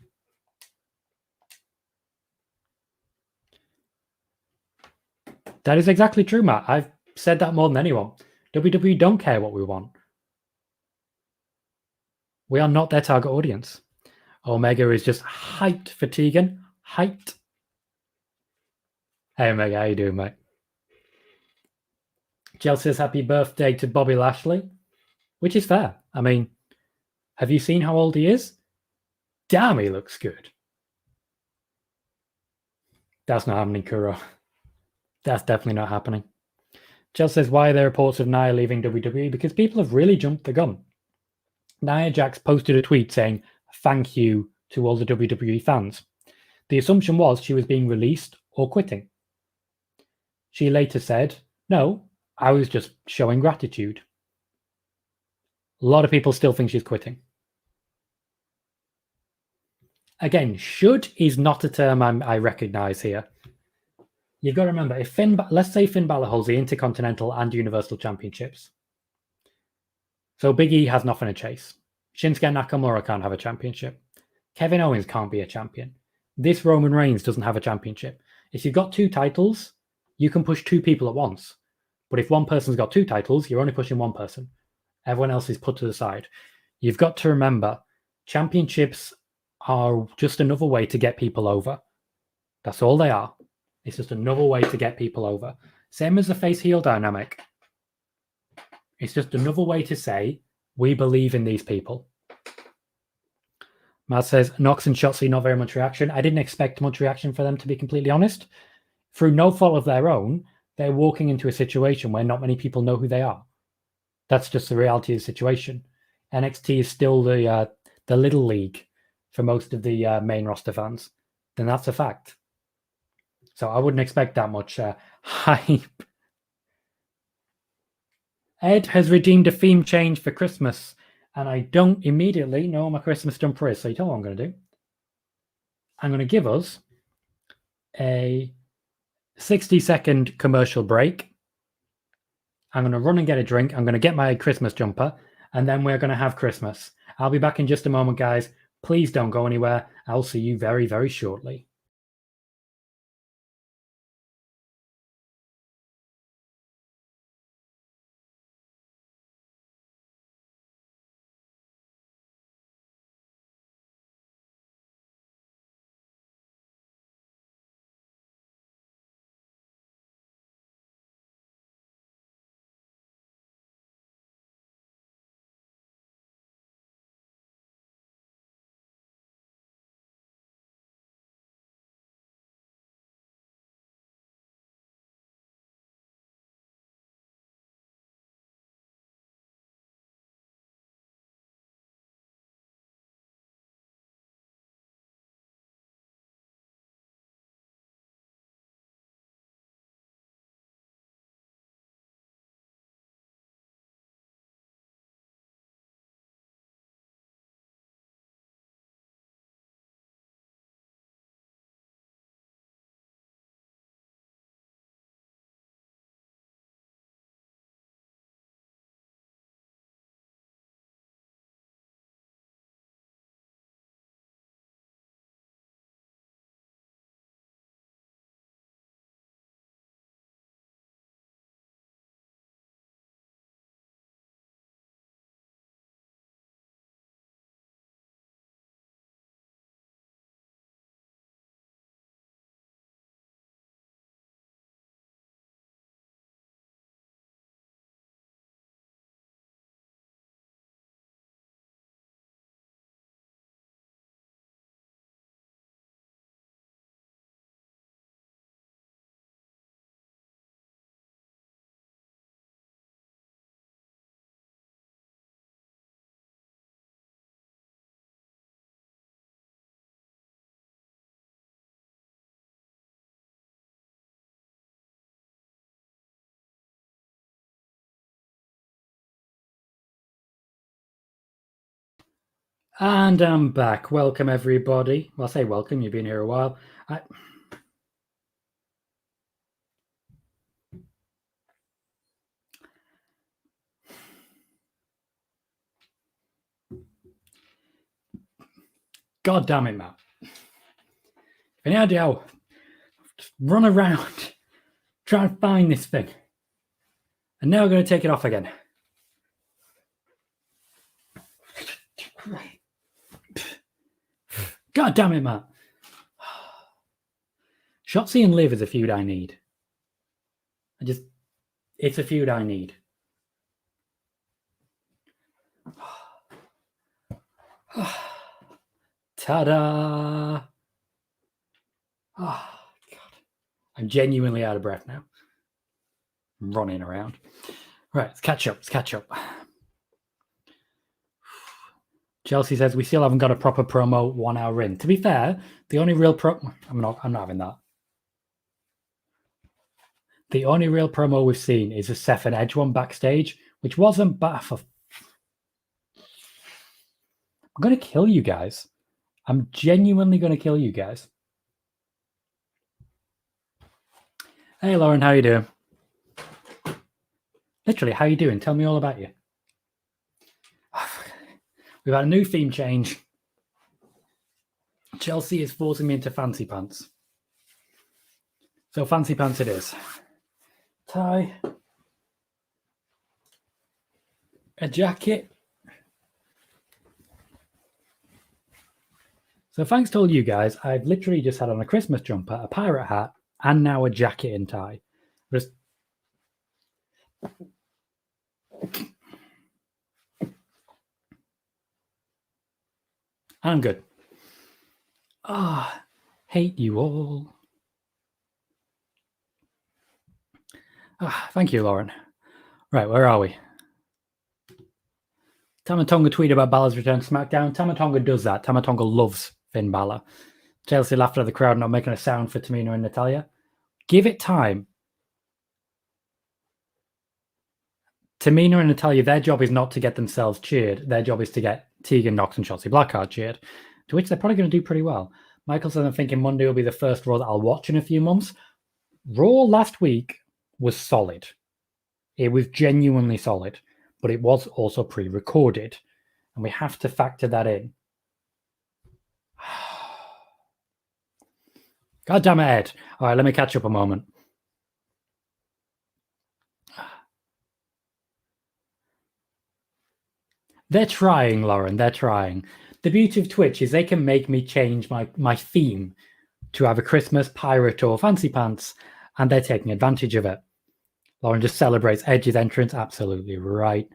A: That is exactly true, Matt. I've said that more than anyone. WWE don't care what we want. We are not their target audience. Omega is just hyped for Tegan. Hyped. Hey, Omega, how you doing, mate? Jill says happy birthday to Bobby Lashley, which is fair. I mean, have you seen how old he is? Damn, he looks good. That's not happening, Kuro. That's definitely not happening. Jill says, why are there reports of Nia leaving WWE? Because people have really jumped the gun. Nia Jax posted a tweet saying, thank you to all the WWE fans. The assumption was she was being released or quitting. She later said, no, I was just showing gratitude. A lot of people still think she's quitting. Again, should is not a term I recognize here. You've got to remember, if let's say Finn Balor holds the Intercontinental and Universal Championships. So Big E has nothing to chase. Shinsuke Nakamura can't have a championship. Kevin Owens can't be a champion. This Roman Reigns doesn't have a championship. If you've got 2 titles, you can push 2 people at once. But if one person's got 2 titles, you're only pushing one person. Everyone else is put to the side. You've got to remember, championships are just another way to get people over. That's all they are. It's just another way to get people over. Same as the face-heel dynamic. It's just another way to say, we believe in these people. Matt says, Knox and Shotzi, not very much reaction. I didn't expect much reaction for them, to be completely honest. Through no fault of their own, they're walking into a situation where not many people know who they are. That's just the reality of the situation. NXT is still the little league for most of the main roster fans. Then that's a fact. So I wouldn't expect that much hype. Ed has redeemed a theme change for Christmas, and I don't immediately know what my Christmas jumper is. So you tell me what I'm going to do. I'm going to give us a 60-second commercial break. I'm going to run and get a drink. I'm going to get my Christmas jumper, and then we're going to have Christmas. I'll be back in just a moment, guys. Please don't go anywhere. I'll see you very, very shortly. And I'm back. Welcome, everybody. Well, I say welcome. You've been here a while. God damn it, Matt. Any idea how? Just run around, try and find this thing. And now we're going to take it off again. God damn it, Matt. Shotzi and Liv is a feud I need. It's a feud I need. Ta-da! Oh, God. I'm genuinely out of breath now. I'm running around. Right, let's catch up. Chelsea says we still haven't got a proper promo 1 hour in. To be fair, the only real I'm not having that. The only real promo we've seen is a Seth and Edge one backstage, which wasn't bad for. I'm gonna kill you guys. I'm genuinely gonna kill you guys. Hey Lauren, how you doing? Literally, how you doing? Tell me all about you. We've had a new theme change. Chelsea is forcing me into fancy pants. So fancy pants it is. Tie. A jacket. So thanks to all you guys, I've literally just had on a Christmas jumper, a pirate hat, and now a jacket and tie. Just... I'm good. Hate you all. Thank you, Lauren. Right, where are we? Tamatonga tweeted about Balor's return to SmackDown. Tamatonga does that. Tamatonga loves Finn Balor. Chelsea laughed at the crowd not making a sound for Tamina and Natalya. Give it time. Tamina and Natalya, their job is not to get themselves cheered. Their job is to get Tegan Nox and Shotzi Blackheart cheered, to which they're probably going to do pretty well. Michael says, I'm thinking Monday will be the first Raw that I'll watch in a few months. Raw last week was solid. It was genuinely solid, but it was also pre-recorded, and we have to factor that in. God damn it, Ed. All right, let me catch up a moment. They're trying, Lauren. They're trying. The beauty of Twitch is they can make me change my theme to have a Christmas pirate or fancy pants, and they're taking advantage of it. Lauren just celebrates Edge's entrance. Absolutely right.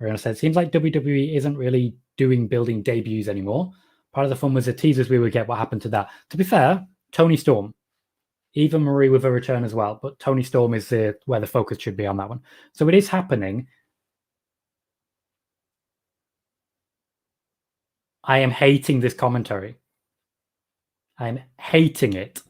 A: Ariana said, seems like WWE isn't really building debuts anymore. Part of the fun was the teasers we would get. What happened to that? To be fair, Toni Storm. Eva Marie with a return as well, but Toni Storm is where the focus should be on that one. So it is happening. I am hating this commentary. I'm hating it.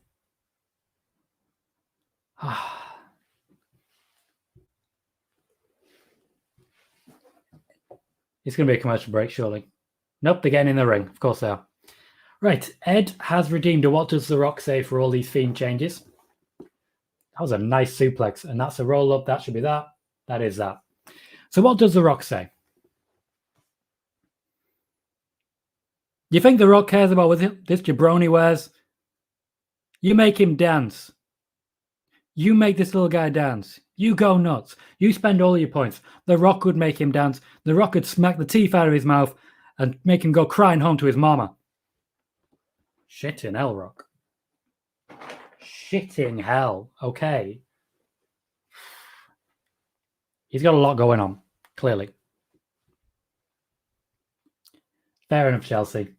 A: It's going to be a commercial break, surely. Nope, they're getting in the ring. Of course they are. Right, Ed has redeemed a what does The Rock say for all these theme changes. That was a nice suplex, and that's a roll-up. That should be that. That is that. So what does The Rock say? You think The Rock cares about what this jabroni wears? You make him dance. You make this little guy dance. You go nuts. You spend all your points. The Rock would make him dance. The Rock would smack the teeth out of his mouth and make him go crying home to his mama. Shit in hell, Rock. Shit in hell. Okay. He's got a lot going on, clearly. Fair enough, Chelsea.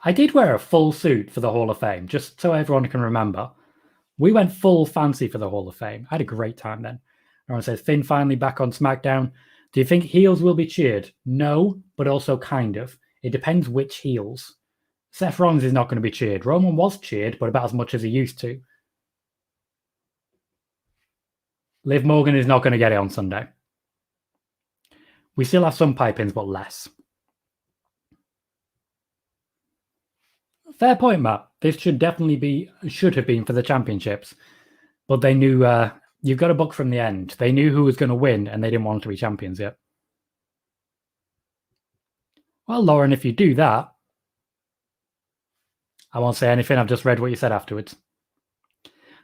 A: I did wear a full suit for the Hall of Fame, just so everyone can remember. We went full fancy for the Hall of Fame. I had a great time then. Everyone says, Finn finally back on SmackDown. Do you think heels will be cheered? No, but also kind of. It depends which heels. Seth Rollins is not going to be cheered. Roman was cheered, but about as much as he used to. Liv Morgan is not going to get it on Sunday. We still have some pipe-ins, but less. Fair point, Matt. This should have been for the championships. But they knew, you've got a book from the end. They knew who was going to win, and they didn't want to be champions yet. Well, Lauren, if you do that, I won't say anything. I've just read what you said afterwards.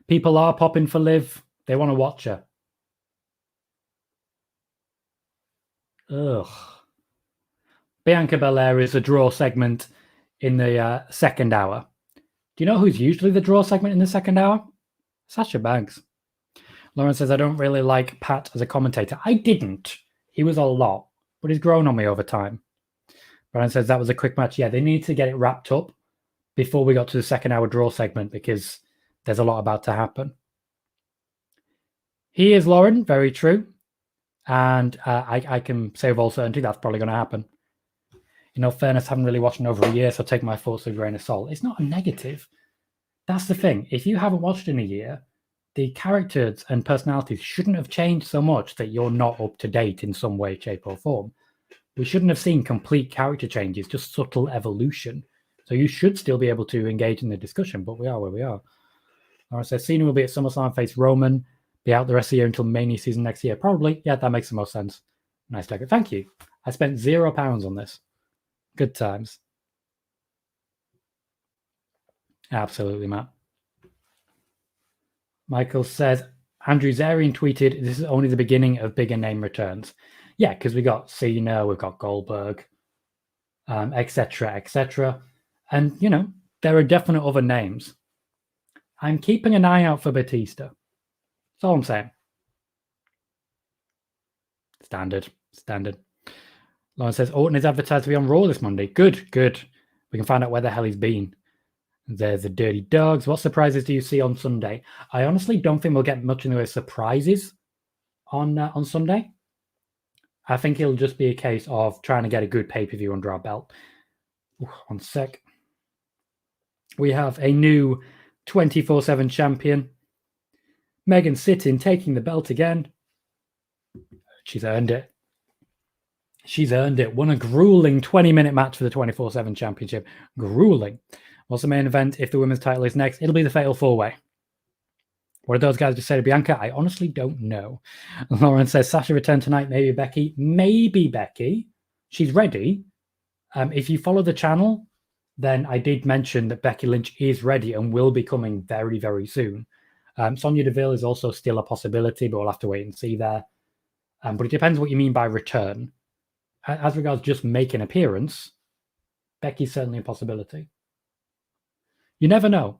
A: People are popping for Liv. They want to watch her. Ugh. Bianca Belair is a draw segment in the second hour. Do you know who's usually the draw segment in the second hour? Sasha Banks. Lauren says, I don't really like Pat as a commentator. I didn't. He was a lot, but he's grown on me over time. Brian says, that was a quick match. Yeah, they need to get it wrapped up before we got to the second hour draw segment because there's a lot about to happen. He is Lauren, very true. And I can say with all certainty that's probably going to happen. In all fairness, I haven't really watched in over a year, so take my thoughts with a grain of salt. It's not a negative. That's the thing. If you haven't watched in a year, the characters and personalities shouldn't have changed so much that you're not up to date in some way, shape, or form. We shouldn't have seen complete character changes, just subtle evolution. So you should still be able to engage in the discussion, but we are where we are. Laura says, Cena will be at SummerSlam, face Roman, be out the rest of the year until Mania season next year. Probably. Yeah, that makes the most sense. Nice jacket. Thank you. I spent £0 on this. Good times. Absolutely, Matt. Michael says, Andrew Zarian tweeted, this is only the beginning of bigger name returns. Yeah, because we got Cena, we've got Goldberg, etc., etc. And, you know, there are definite other names. I'm keeping an eye out for Batista. That's all I'm saying. Standard. Lauren says, Orton is advertised to be on Raw this Monday. Good. We can find out where the hell he's been. There's the Dirty Dogs. What surprises do you see on Sunday? I honestly don't think we'll get much in the way of surprises on Sunday. I think it'll just be a case of trying to get a good pay-per-view under our belt. Ooh, 1 sec. We have a new 24/7 champion. Megan Sittin taking the belt again. She's earned it. Won a grueling 20-minute match for the 24/7 championship. Grueling. What's the main event if the women's title is next? It'll be the Fatal 4-Way. What did those guys just say to Bianca? I honestly don't know. Lauren says, Sasha returned tonight. Maybe Becky. She's ready. If you follow the channel, then I did mention that Becky Lynch is ready and will be coming very, very soon. Sonya Deville is also still a possibility, but we'll have to wait and see there. But it depends what you mean by return. As regards just make an appearance, Becky's certainly a possibility. You never know.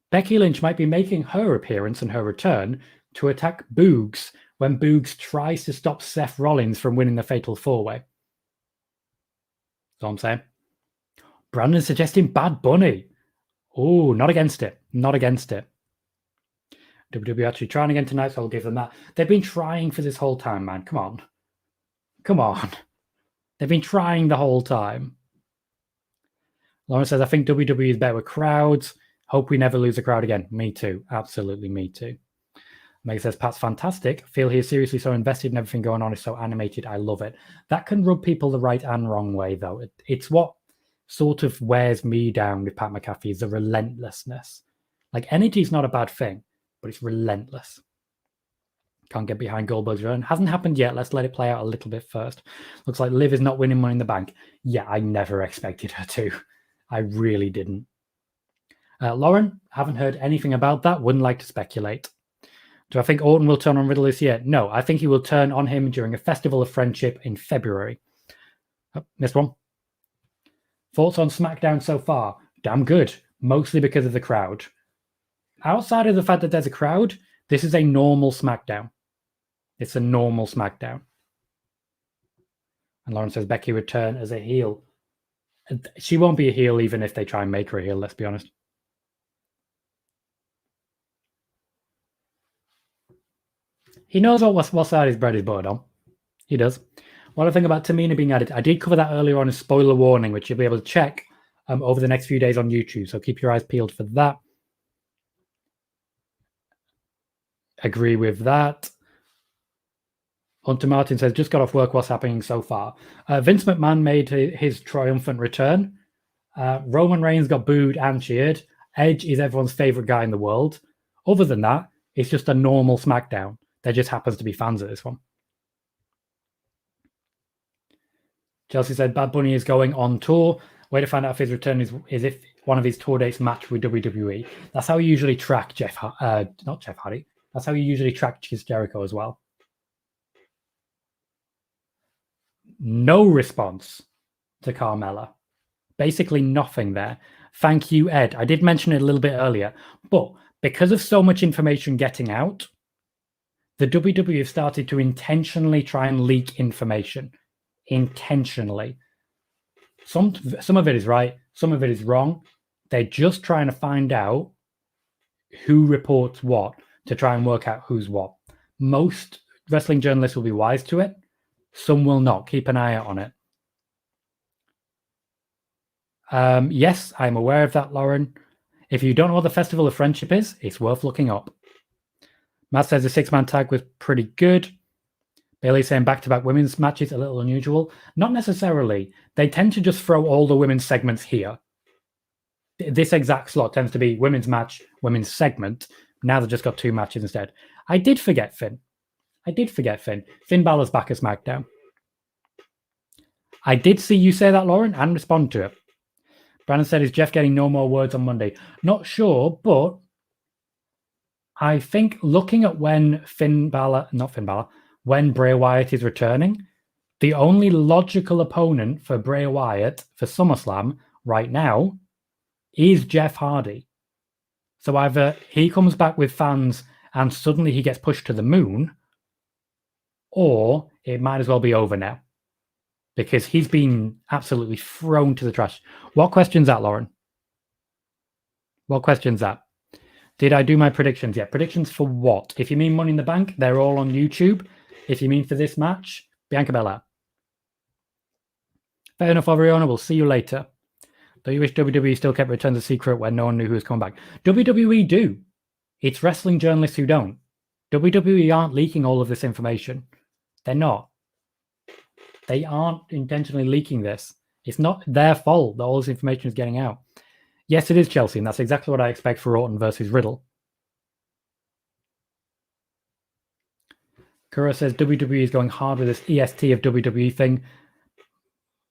A: Becky Lynch might be making her appearance and her return to attack Boogs when Boogs tries to stop Seth Rollins from winning the Fatal 4-Way. That's all I'm saying. Brandon suggesting Bad Bunny. Oh, not against it. WWE actually trying again tonight, so I'll give them that. They've been trying for this whole time, man. Come on. They've been trying the whole time. Lauren says, I think WWE is better with crowds. Hope we never lose a crowd again. Me too. Absolutely me too. Meg says, Pat's fantastic. Feel he is seriously so invested in everything going on. Is so animated. I love it. That can rub people the right and wrong way, though. It's what sort of wears me down with Pat McAfee is the relentlessness. Like, energy is not a bad thing, but it's relentless. Can't get behind Goldberg's run. Hasn't happened yet. Let's let it play out a little bit first. Looks like Liv is not winning Money in the Bank. Yeah, I never expected her to. I really didn't. Lauren, haven't heard anything about that. Wouldn't like to speculate. Do I think Orton will turn on Riddle this year? No, I think he will turn on him during a Festival of Friendship in February. Oh, missed one. Thoughts on SmackDown so far? Damn good. Mostly because of the crowd. Outside of the fact that there's a crowd, this is a normal SmackDown. It's a normal SmackDown. And Lauren says Becky return as a heel. She won't be a heel even if they try and make her a heel, let's be honest. He knows what side his bread is buttered on. He does. What I think about Tamina being added, I did cover that earlier on as spoiler warning, which you'll be able to check over the next few days on YouTube. So keep your eyes peeled for that. Agree with that. Hunter Martin says, just got off work. What's happening so far? Vince McMahon made his triumphant return. Roman Reigns got booed and cheered. Edge is everyone's favorite guy in the world. Other than that, it's just a normal SmackDown. There just happens to be fans at this one. Chelsea said Bad Bunny is going on tour. Way to find out if his return is if one of his tour dates match with WWE. That's how you usually track not Jeff Hardy. That's how you usually track Chris Jericho as well. No response to Carmella. Basically nothing there. Thank you, Ed. I did mention it a little bit earlier, but because of so much information getting out, The WWE have started to intentionally try and leak information. Intentionally. Some of it is right, some of it is wrong. They're just trying to find out who reports what to try and work out who's what. Most wrestling journalists will be wise to it. Some will not. Keep an eye out on it. Yes, I'm aware of that, Lauren. If you don't know what the Festival of Friendship is, it's worth looking up. Matt says the 6-man tag was pretty good. Bailey saying back-to-back women's matches a little unusual. Not necessarily. They tend to just throw all the women's segments here. This exact slot tends to be women's match, women's segment. Now they've just got 2 matches instead. I did forget Finn. Finn Balor's back at SmackDown. I did see you say that, Lauren, and respond to it. Brandon said, is Jeff getting no more words on Monday? Not sure, but I think looking at when when Bray Wyatt is returning, the only logical opponent for Bray Wyatt for SummerSlam right now is Jeff Hardy. So either he comes back with fans and suddenly he gets pushed to the moon, or it might as well be over now because he's been absolutely thrown to the trash. What question's that, Lauren? What question's that? Did I do my predictions yet? Predictions for what? If you mean Money in the Bank, they're all on YouTube. If you mean for this match, Bianca Belair. Fair enough, Oriana. We'll see you later. Though you wish WWE still kept Returns a secret when no one knew who was coming back. WWE do. It's wrestling journalists who don't. WWE aren't leaking all of this information. They're not. They aren't intentionally leaking this. It's not their fault that all this information is getting out. Yes, it is Chelsea, and that's exactly what I expect for Orton versus Riddle. Kuro says WWE is going hard with this EST of WWE thing.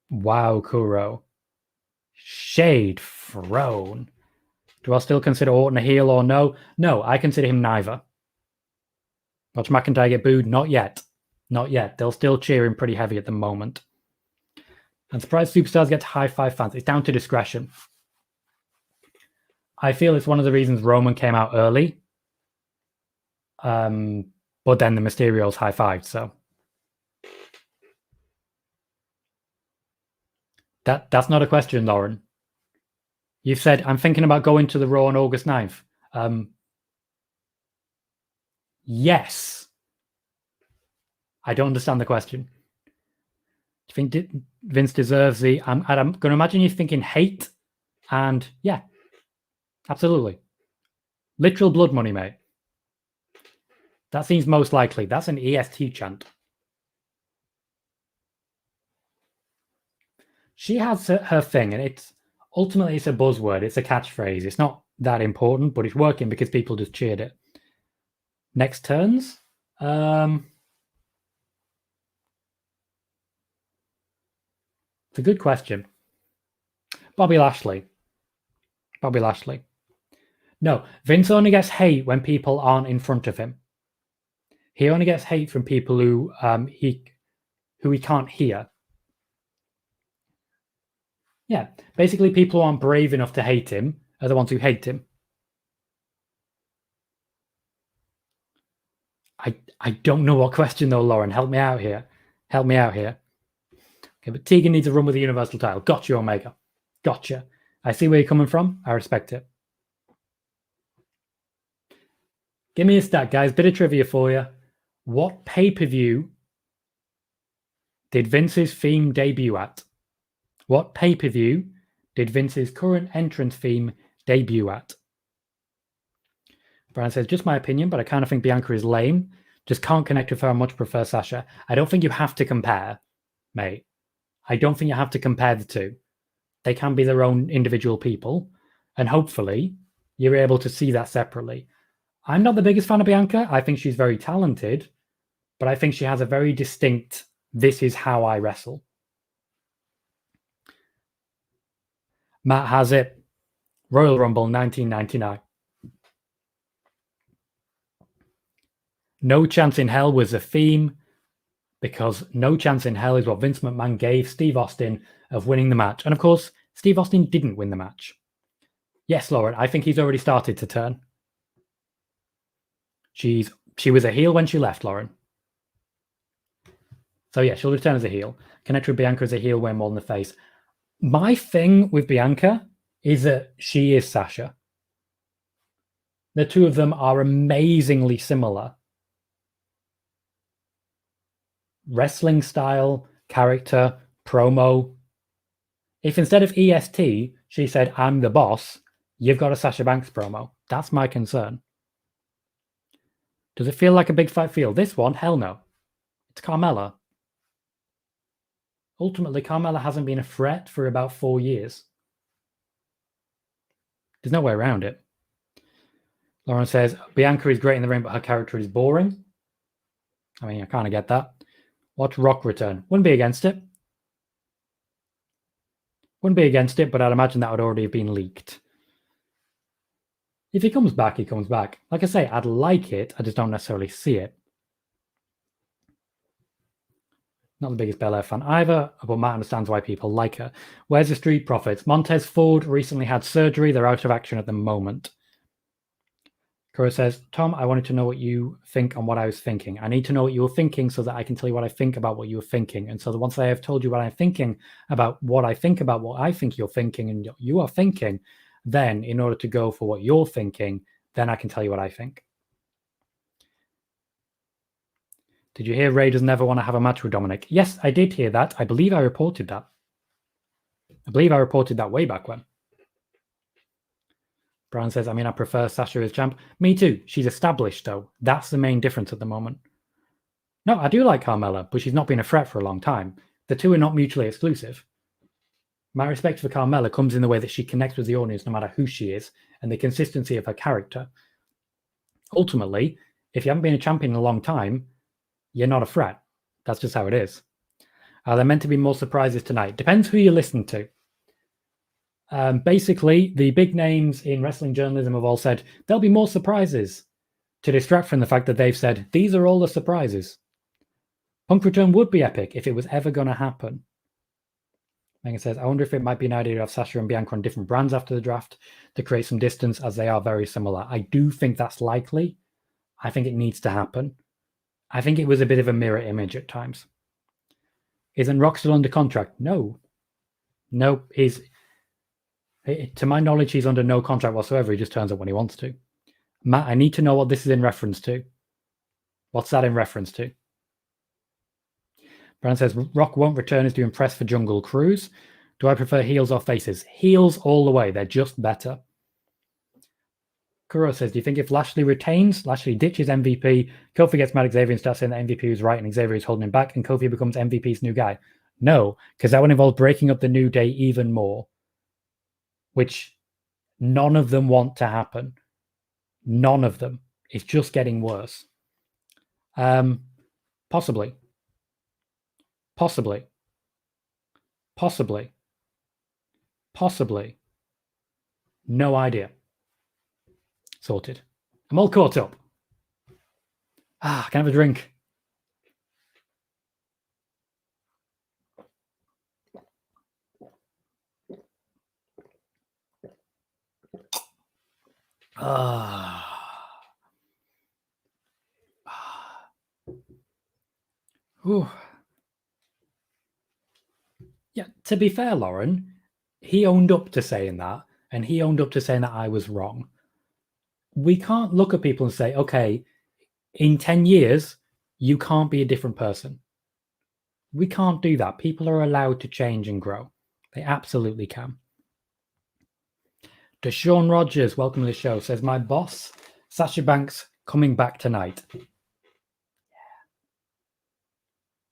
A: Wow, Kuro. Shade thrown. Do I still consider Orton a heel or no? No, I consider him neither. Watch McIntyre get booed? Not yet. Not yet. They'll still cheer him pretty heavy at the moment. And surprised superstars get to high five fans. It's down to discretion. I feel it's one of the reasons Roman came out early. But then the Mysterios high-fived, so. That's not a question, Lauren. You've said, I'm thinking about going to the Raw on August 9th. Yes. I don't understand the question. Do you think Vince deserves the... I'm going to imagine you're thinking hate, and yeah, absolutely. Literal blood money, mate. That seems most likely. That's an EST chant. She has her thing, and it's ultimately it's a buzzword. It's a catchphrase. It's not that important, but it's working because people just cheered it. Next turns? It's a good question. Bobby Lashley. No, Vince only gets hate when people aren't in front of him. He only gets hate from people who he can't hear. Yeah, basically people who aren't brave enough to hate him are the ones who hate him. I don't know what question though, Lauren. Help me out here. Okay, but Tegan needs a run with the Universal title. Gotcha, Omega. Gotcha. I see where you're coming from. I respect it. Give me a stat, guys. Bit of trivia for you. What pay-per-view did Vince's theme debut at? What pay-per-view did Vince's current entrance theme debut at? Brian says, just my opinion, but I kind of think Bianca is lame. Just can't connect with her. I much prefer Sasha. I don't think you have to compare, mate. I don't think you have to compare the two. They can be their own individual people. And hopefully you're able to see that separately. I'm not the biggest fan of Bianca. I think she's very talented, but I think she has a very distinct, this is how I wrestle. Matt has it. Royal Rumble 1999. No Chance in Hell was a theme because No Chance in Hell is what Vince McMahon gave Steve Austin of winning the match. And of course, Steve Austin didn't win the match. Yes, Lauren, I think he's already started to turn. She's She was a heel when she left, Lauren. So yeah, she'll return as a heel. Connect with Bianca as a heel way more than the face. My thing with Bianca is that she is Sasha. The two of them are amazingly similar. Wrestling style, character, promo. If instead of EST, she said, I'm the boss, you've got a Sasha Banks promo. That's my concern. Does it feel like a big fight field? This one? Hell no. It's Carmella. Ultimately, Carmella hasn't been a threat for about 4 years. There's no way around it. Lauren says, Bianca is great in the ring, but her character is boring. I mean, I kind of get that. Watch Rock return. Wouldn't be against it. Wouldn't be against it, but I'd imagine that would already have been leaked. If he comes back, he comes back. Like I say, I'd like it. I just don't necessarily see it. Not the biggest Belair fan either, but Matt understands why people like her. Where's the Street Profits? Montez Ford recently had surgery. They're out of action at the moment. Kuro says, Tom, I wanted to know what you think on what I was thinking. I need to know what you were thinking so that I can tell you what I think about what you were thinking. And so that once I have told you what I'm thinking about what I think about what I think you're thinking and you are thinking, then in order to go for what you're thinking, then I can tell you what I think. Did you hear Ray does never want to have a match with Dominic? Yes, I did hear that. I believe I reported that. I believe I reported that way back when. Brian says, I mean, I prefer Sasha as champ. Me too. She's established, though. That's the main difference at the moment. No, I do like Carmella, but she's not been a threat for a long time. The two are not mutually exclusive. My respect for Carmella comes in the way that she connects with the audience no matter who she is, and the consistency of her character. Ultimately, if you haven't been a champion in a long time, you're not a threat. That's just how it is. Are there meant to be more surprises tonight? Depends who you listen to. Basically, the big names in wrestling journalism have all said there'll be more surprises to distract from the fact that they've said these are all the surprises. Punk return would be epic if it was ever going to happen. Megan says, I wonder if it might be an idea to have Sasha and Bianca on different brands after the draft to create some distance, as they are very similar. I do think that's likely. I think it needs to happen. I think it was a bit of a mirror image at times. Isn't Rock still under contract? No. No, to my knowledge, he's under no contract whatsoever. He just turns up when he wants to. Matt, I need to know what this is in reference to. What's that in reference to? Brand says, Rock won't return as to impress for Jungle Cruise. Do I prefer heels or faces? Heels all the way. They're just better. Kuro says, do you think if Lashley retains, Lashley ditches MVP, Kofi gets mad at Xavier and starts saying that MVP is right and Xavier is holding him back, and Kofi becomes MVP's new guy? No, because that would involve breaking up the New Day even more, which none of them want to happen. None of them. It's just getting worse. Possibly. Possibly. Possibly. Possibly. No idea. Sorted. I'm all caught up. Can I have a drink? Yeah, to be fair, Lauren, he owned up to saying that, and he owned up to saying that I was wrong. We can't look at people and say, okay, in 10 years, you can't be a different person. We can't do that. People are allowed to change and grow. They absolutely can. Deshaun Rogers, welcome to the show, says, my boss, Sasha Banks, coming back tonight.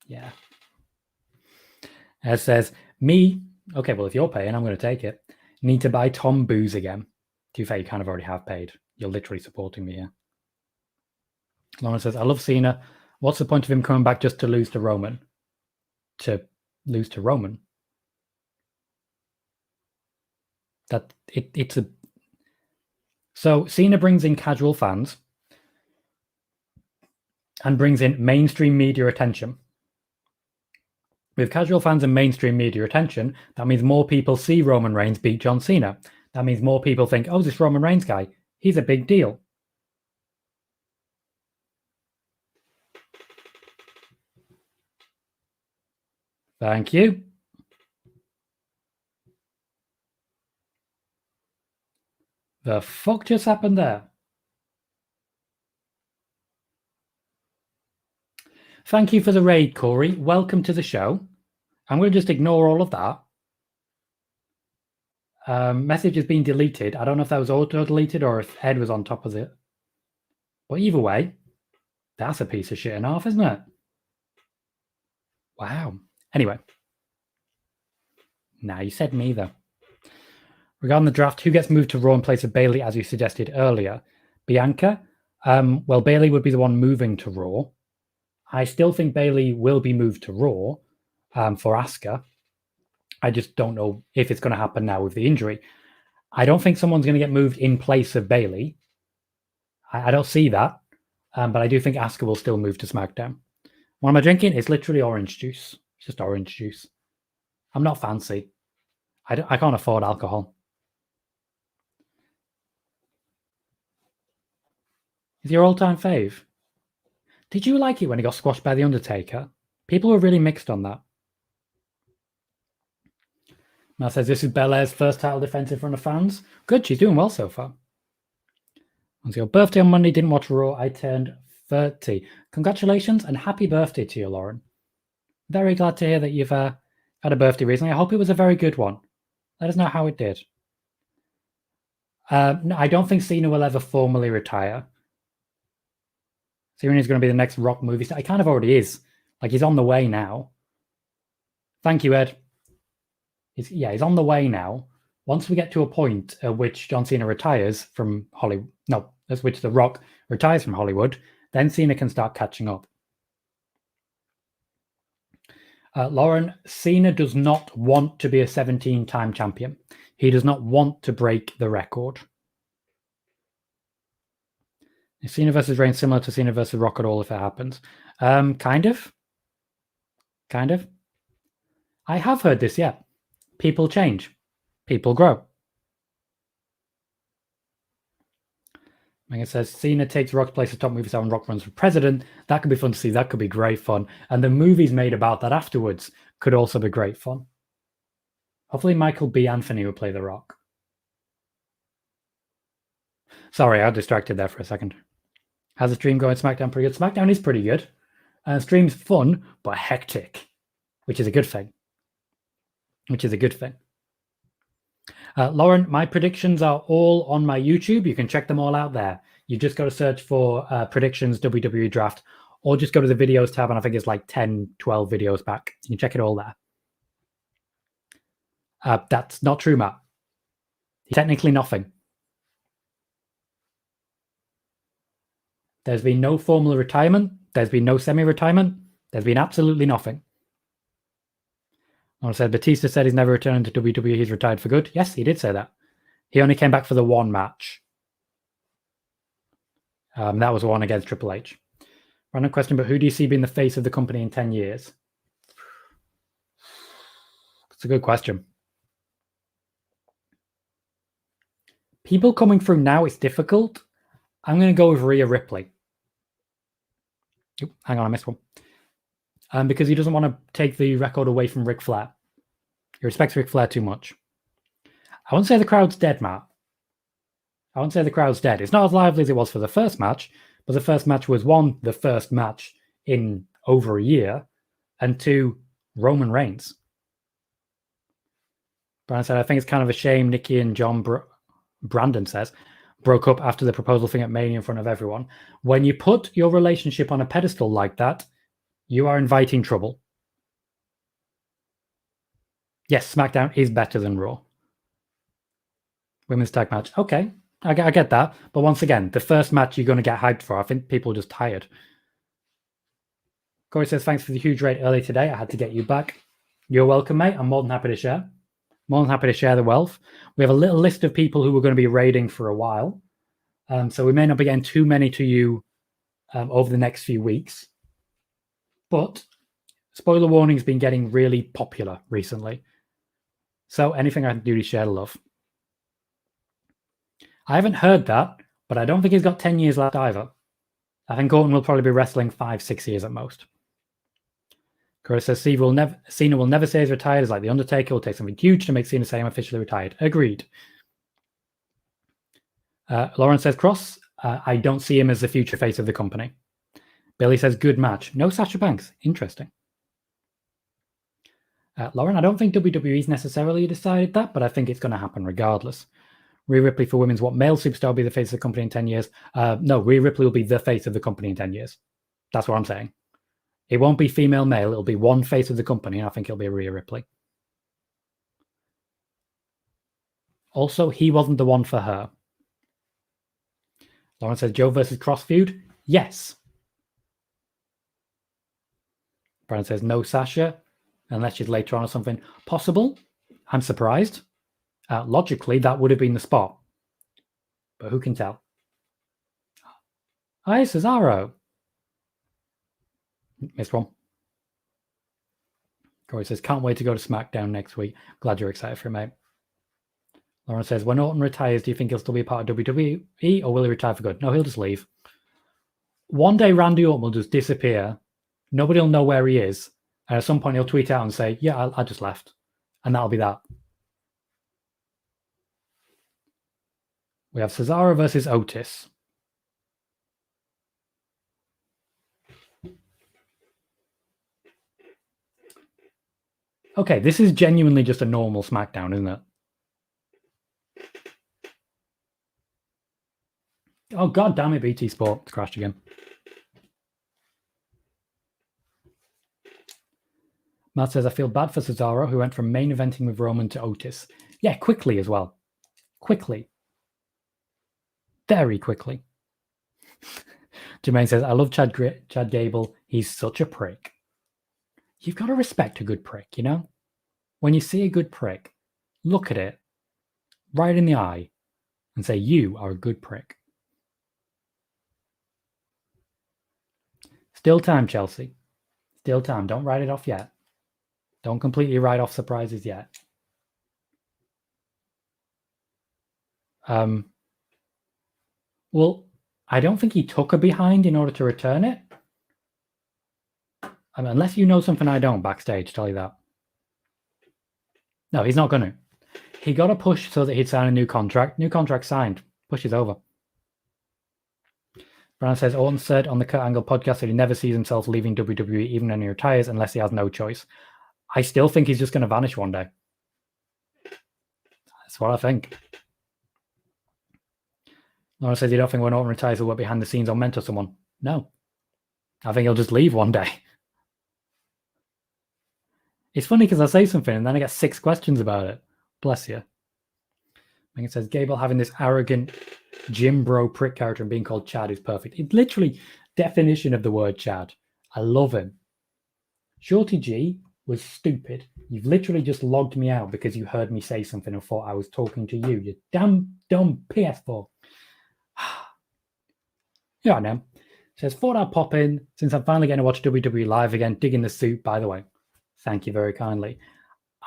A: Yeah. As says, me, okay, well, if you're paying, I'm going to take it. Need to buy Tom booze again. To be fair, you kind of already have paid. You're literally supporting me here. Lauren says, I love Cena. What's the point of him coming back just to lose to Roman? To lose to Roman? So Cena brings in casual fans and brings in mainstream media attention. With casual fans and mainstream media attention, that means more people see Roman Reigns beat John Cena. That means more people think, oh, this Roman Reigns guy, he's a big deal. Thank you. The fuck just happened there? Thank you for the raid, Corey. Welcome to the show. I'm going to just ignore all of that. Message has been deleted. I don't know if that was auto-deleted or if Ed was on top of it. But either way, that's a piece of shit and a half, isn't it? Wow. Anyway. Nah, you said neither. Regarding the draft, who gets moved to Raw in place of Bayley, as you suggested earlier? Bianca? Well, Bayley would be the one moving to Raw. I still think Bayley will be moved to Raw for Asuka. I just don't know if it's going to happen now with the injury. I don't think someone's going to get moved in place of Bayley. I don't see that. But I do think Asuka will still move to SmackDown. What am I drinking? It's literally orange juice. It's just orange juice. I'm not fancy. I can't afford alcohol. Is your all-time fave? Did you like it when he got squashed by The Undertaker? People were really mixed on that. Matt says, this is Belair's first title defense in front of fans. Good, she's doing well so far. On your birthday on Monday, didn't watch Raw. I turned 30. Congratulations and happy birthday to you, Lauren. Very glad to hear that you've had a birthday recently. I hope it was a very good one. Let us know how it did. No, I don't think Cena will ever formally retire. Cena's going to be the next Rock movie star. He kind of already is. Like, he's on the way now. Thank you, Ed. He's on the way now. Once we get to a point at which John Cena retires from Hollywood, at which The Rock retires from Hollywood, then Cena can start catching up. Lauren, Cena does not want to be a 17-time champion. He does not want to break the record. Is Cena versus Reigns similar to Cena versus Rock at all if it happens? Kind of. I have heard this, yeah. People change. People grow. Megan says, Cena takes Rock's place as top movie star and Rock runs for president. That could be fun to see. That could be great fun. And the movies made about that afterwards could also be great fun. Hopefully Michael B. Anthony will play The Rock. Sorry, I got distracted there for a second. How's the stream going? SmackDown pretty good? SmackDown is pretty good. Stream's fun, but hectic, which is a good thing. Lauren, my predictions are all on my YouTube. You can check them all out there. You just got to search for predictions WWE draft, or just go to the videos tab, and I think it's like 10, 12 videos back. You can check it all there. That's not true, Matt. Technically nothing. There's been no formal retirement. There's been no semi-retirement. There's been absolutely nothing. I said Batista said he's never returning to WWE. He's retired for good. Yes, he did say that. He only came back for the one match. That was one against Triple H. Random question, but who do you see being the face of the company in 10 years? It's a good question. People coming through now, it's difficult. I'm going to go with Rhea Ripley. Oop, hang on, I missed one. Because he doesn't want to take the record away from Ric Flair. He respects Ric Flair too much. I won't say the crowd's dead, Matt. I won't say the crowd's dead. It's not as lively as it was for the first match, but the first match was, one, the first match in over a year, and two, Roman Reigns. Brandon said, I think it's kind of a shame Nikki and John, Brandon says, broke up after the proposal thing at Mania in front of everyone. When you put your relationship on a pedestal like that, you are inviting trouble. Yes, SmackDown is better than Raw. Women's tag match. Okay, I get that. But once again, the first match you're going to get hyped for. I think people are just tired. Corey says, thanks for the huge raid early today. I had to get you back. You're welcome, mate. I'm more than happy to share. More than happy to share the wealth. We have a little list of people who are going to be raiding for a while. So we may not be getting too many to you over the next few weeks. But spoiler warning's been getting really popular recently. So anything I can do to share the love. I haven't heard that, but I don't think he's got 10 years left either. I think Orton will probably be wrestling 5-6 years at most. Corey says Cena will never say he's retired. It's like The Undertaker will take something huge to make Cena say I'm officially retired. Agreed. Lauren says, Cross, I don't see him as the future face of the company. Billy says, good match. No Sasha Banks. Interesting. Lauren, I don't think WWE's necessarily decided that, but I think it's going to happen regardless. Rhea Ripley for women's what male superstar will be the face of the company in 10 years? No, Rhea Ripley will be the face of the company in 10 years. That's what I'm saying. It won't be female male. It'll be one face of the company, and I think it'll be Rhea Ripley. Also, he wasn't the one for her. Lauren says, Joe versus Cross feud? Yes. Brian says, no Sasha, unless she's later on or something. Possible. I'm surprised. Logically, that would have been the spot. But who can tell? Hi, Cesaro. Missed one. Corey says, can't wait to go to SmackDown next week. Glad you're excited for it, mate. Lauren says, when Orton retires, do you think he'll still be a part of WWE or will he retire for good? No, he'll just leave. One day, Randy Orton will just disappear. Nobody will know where he is. And at some point, he'll tweet out and say, yeah, I just left. And that'll be that. We have Cesaro versus Otis. Okay, this is genuinely just a normal SmackDown, isn't it? Oh, God damn it, BT Sport. It's crashed again. Matt says, I feel bad for Cesaro, who went from main eventing with Roman to Otis. Yeah, quickly as well. Quickly. Very quickly. Jermaine says, I love Chad Gable. He's such a prick. You've got to respect a good prick, you know? When you see a good prick, look at it right in the eye and say, you are a good prick. Still time, Chelsea. Still time. Don't write it off yet. Don't completely write off surprises yet. Well, I don't think he took a behind in order to return it. I mean, unless you know something I don't backstage, tell you that. No, he's not going to. He got a push so that he'd sign a new contract. New contract signed. Push is over. Brown says, Orton said on the Kurt Angle podcast that he never sees himself leaving WWE even when he retires unless he has no choice. I still think he's just going to vanish one day. That's what I think. Laura says, you don't think when Orton retires he'll work behind the scenes or mentor someone? No. I think he'll just leave one day. It's funny because I say something and then I get 6 questions about it. Bless you. I think it says, Gable having this arrogant Jim Bro prick character and being called Chad is perfect. It's literally definition of the word Chad. I love him. Shorty G was stupid. You've literally just logged me out because you heard me say something and thought I was talking to you. You damn dumb PS4. Yeah, I know. Says, thought I'd pop in since I'm finally getting to watch WWE live again. Digging the suit, by the way. Thank you very kindly.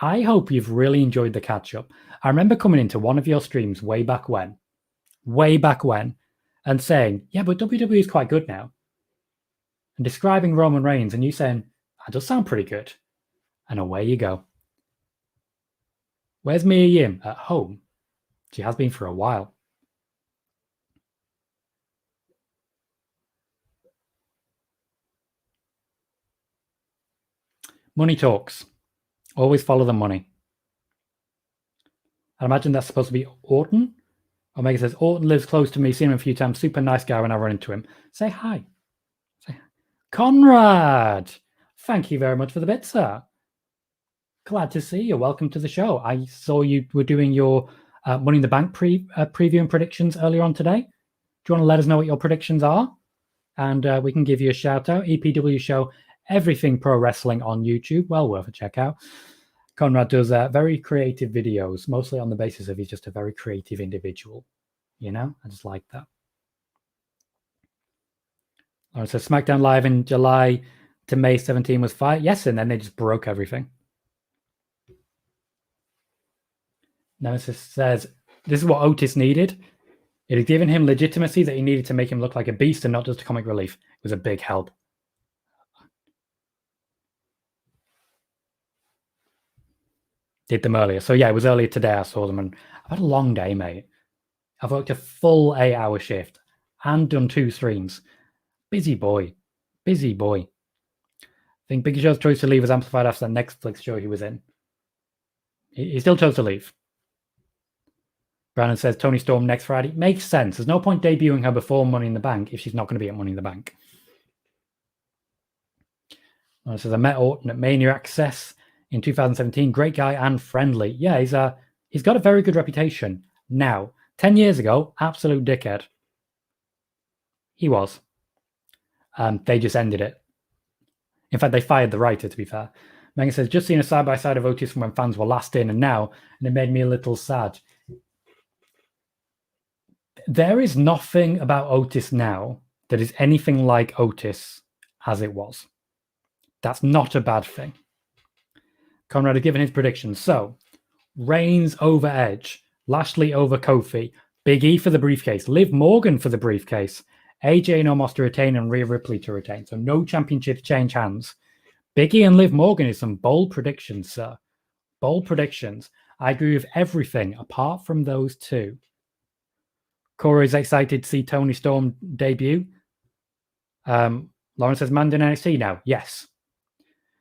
A: I hope you've really enjoyed the catch-up. I remember coming into one of your streams way back when, and saying, yeah, but WWE is quite good now. And describing Roman Reigns, and you saying, that does sound pretty good. And away you go. Where's Mia Yim? At home. She has been for a while. Money talks. Always follow the money. I imagine that's supposed to be Orton. Omega says, Orton lives close to me. Seen him a few times. Super nice guy when I run into him. Say hi. Say hi. Conrad! Thank you very much for the bit, sir. Glad to see you. Welcome to the show. I saw you were doing your Money in the Bank preview and predictions earlier on today. Do you want to let us know what your predictions are? And we can give you a shout out. EPW show, everything pro wrestling on YouTube. Well worth a check out. Conrad does very creative videos, mostly on the basis of he's just a very creative individual. You know, I just like that. Lauren says, SmackDown Live in July to May 17 was fine. Yes, and then they just broke everything. Nemesis says, this is what Otis needed. It had given him legitimacy that he needed to make him look like a beast and not just a comic relief. It was a big help. did them earlier. So yeah, it was earlier today I saw them, and I've had a long day, mate. I've worked a full 8-hour shift and done 2 streams. Busy boy. Busy boy. I think Big Show's choice to leave was amplified after that Netflix show he was in. He still chose to leave. Brandon says Toni Storm next Friday. Makes sense. There's no point debuting her before Money in the Bank if she's not going to be at Money in the Bank. It says I met Orton at Mania Access in 2017. Great guy and friendly. Yeah, he's got a very good reputation now. 10 years ago, absolute dickhead. He was. They just ended it. In fact, they fired the writer, to be fair. Megan says, just seen a side-by-side of Otis from when fans were last in and now, and it made me a little sad. There is nothing about Otis now that is anything like Otis as it was. That's not a bad thing. Conrad has given his predictions. So, Reigns over Edge, Lashley over Kofi, Big E for the briefcase, Liv Morgan for the briefcase, AJ and Omos to retain and Rhea Ripley to retain. So no championships change hands. Big E and Liv Morgan is some bold predictions, sir. Bold predictions. I agree with everything apart from those two. Corey's excited to see Toni Storm debut. Lauren says, Mandan NXT now. Yes.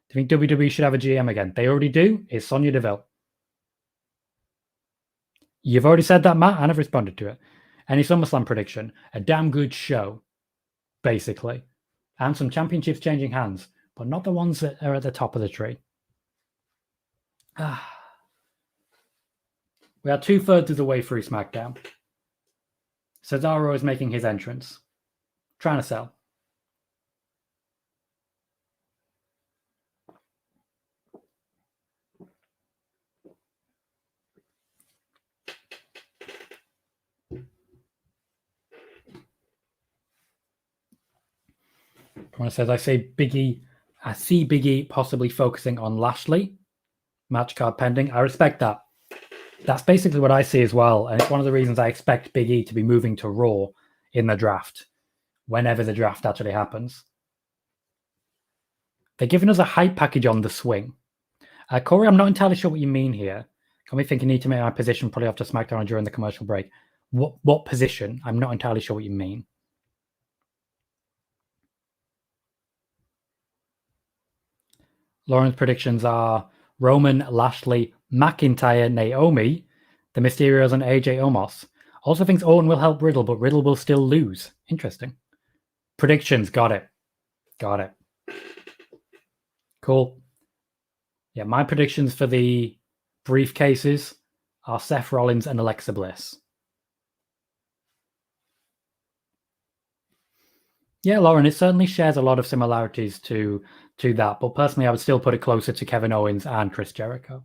A: Do you think WWE should have a GM again? They already do. It's Sonya Deville. You've already said that, Matt, and I've responded to it. Any SummerSlam prediction? A damn good show, basically. And some championships changing hands, but not the ones that are at the top of the tree. We are 2/3 of the way through SmackDown. Cesaro is making his entrance. Trying to sell. Says, I see Big E possibly focusing on Lashley. Match card pending. I respect that. That's basically what I see as well. And it's one of the reasons I expect Big E to be moving to Raw in the draft, whenever the draft actually happens. They're giving us a hype package on the swing. Corey, I'm not entirely sure what you mean here. Can we think you need to make my position probably after SmackDown during the commercial break? What position? I'm not entirely sure what you mean. Lauren's predictions are Roman, Lashley, McIntyre, Naomi, the Mysterios, and AJ Omos. Also thinks Orton will help Riddle, but Riddle will still lose. Interesting. Predictions. Got it. Cool. Yeah, my predictions for the briefcases are Seth Rollins and Alexa Bliss. Yeah, Lauren, it certainly shares a lot of similarities to that, but personally, I would still put it closer to Kevin Owens and Chris Jericho.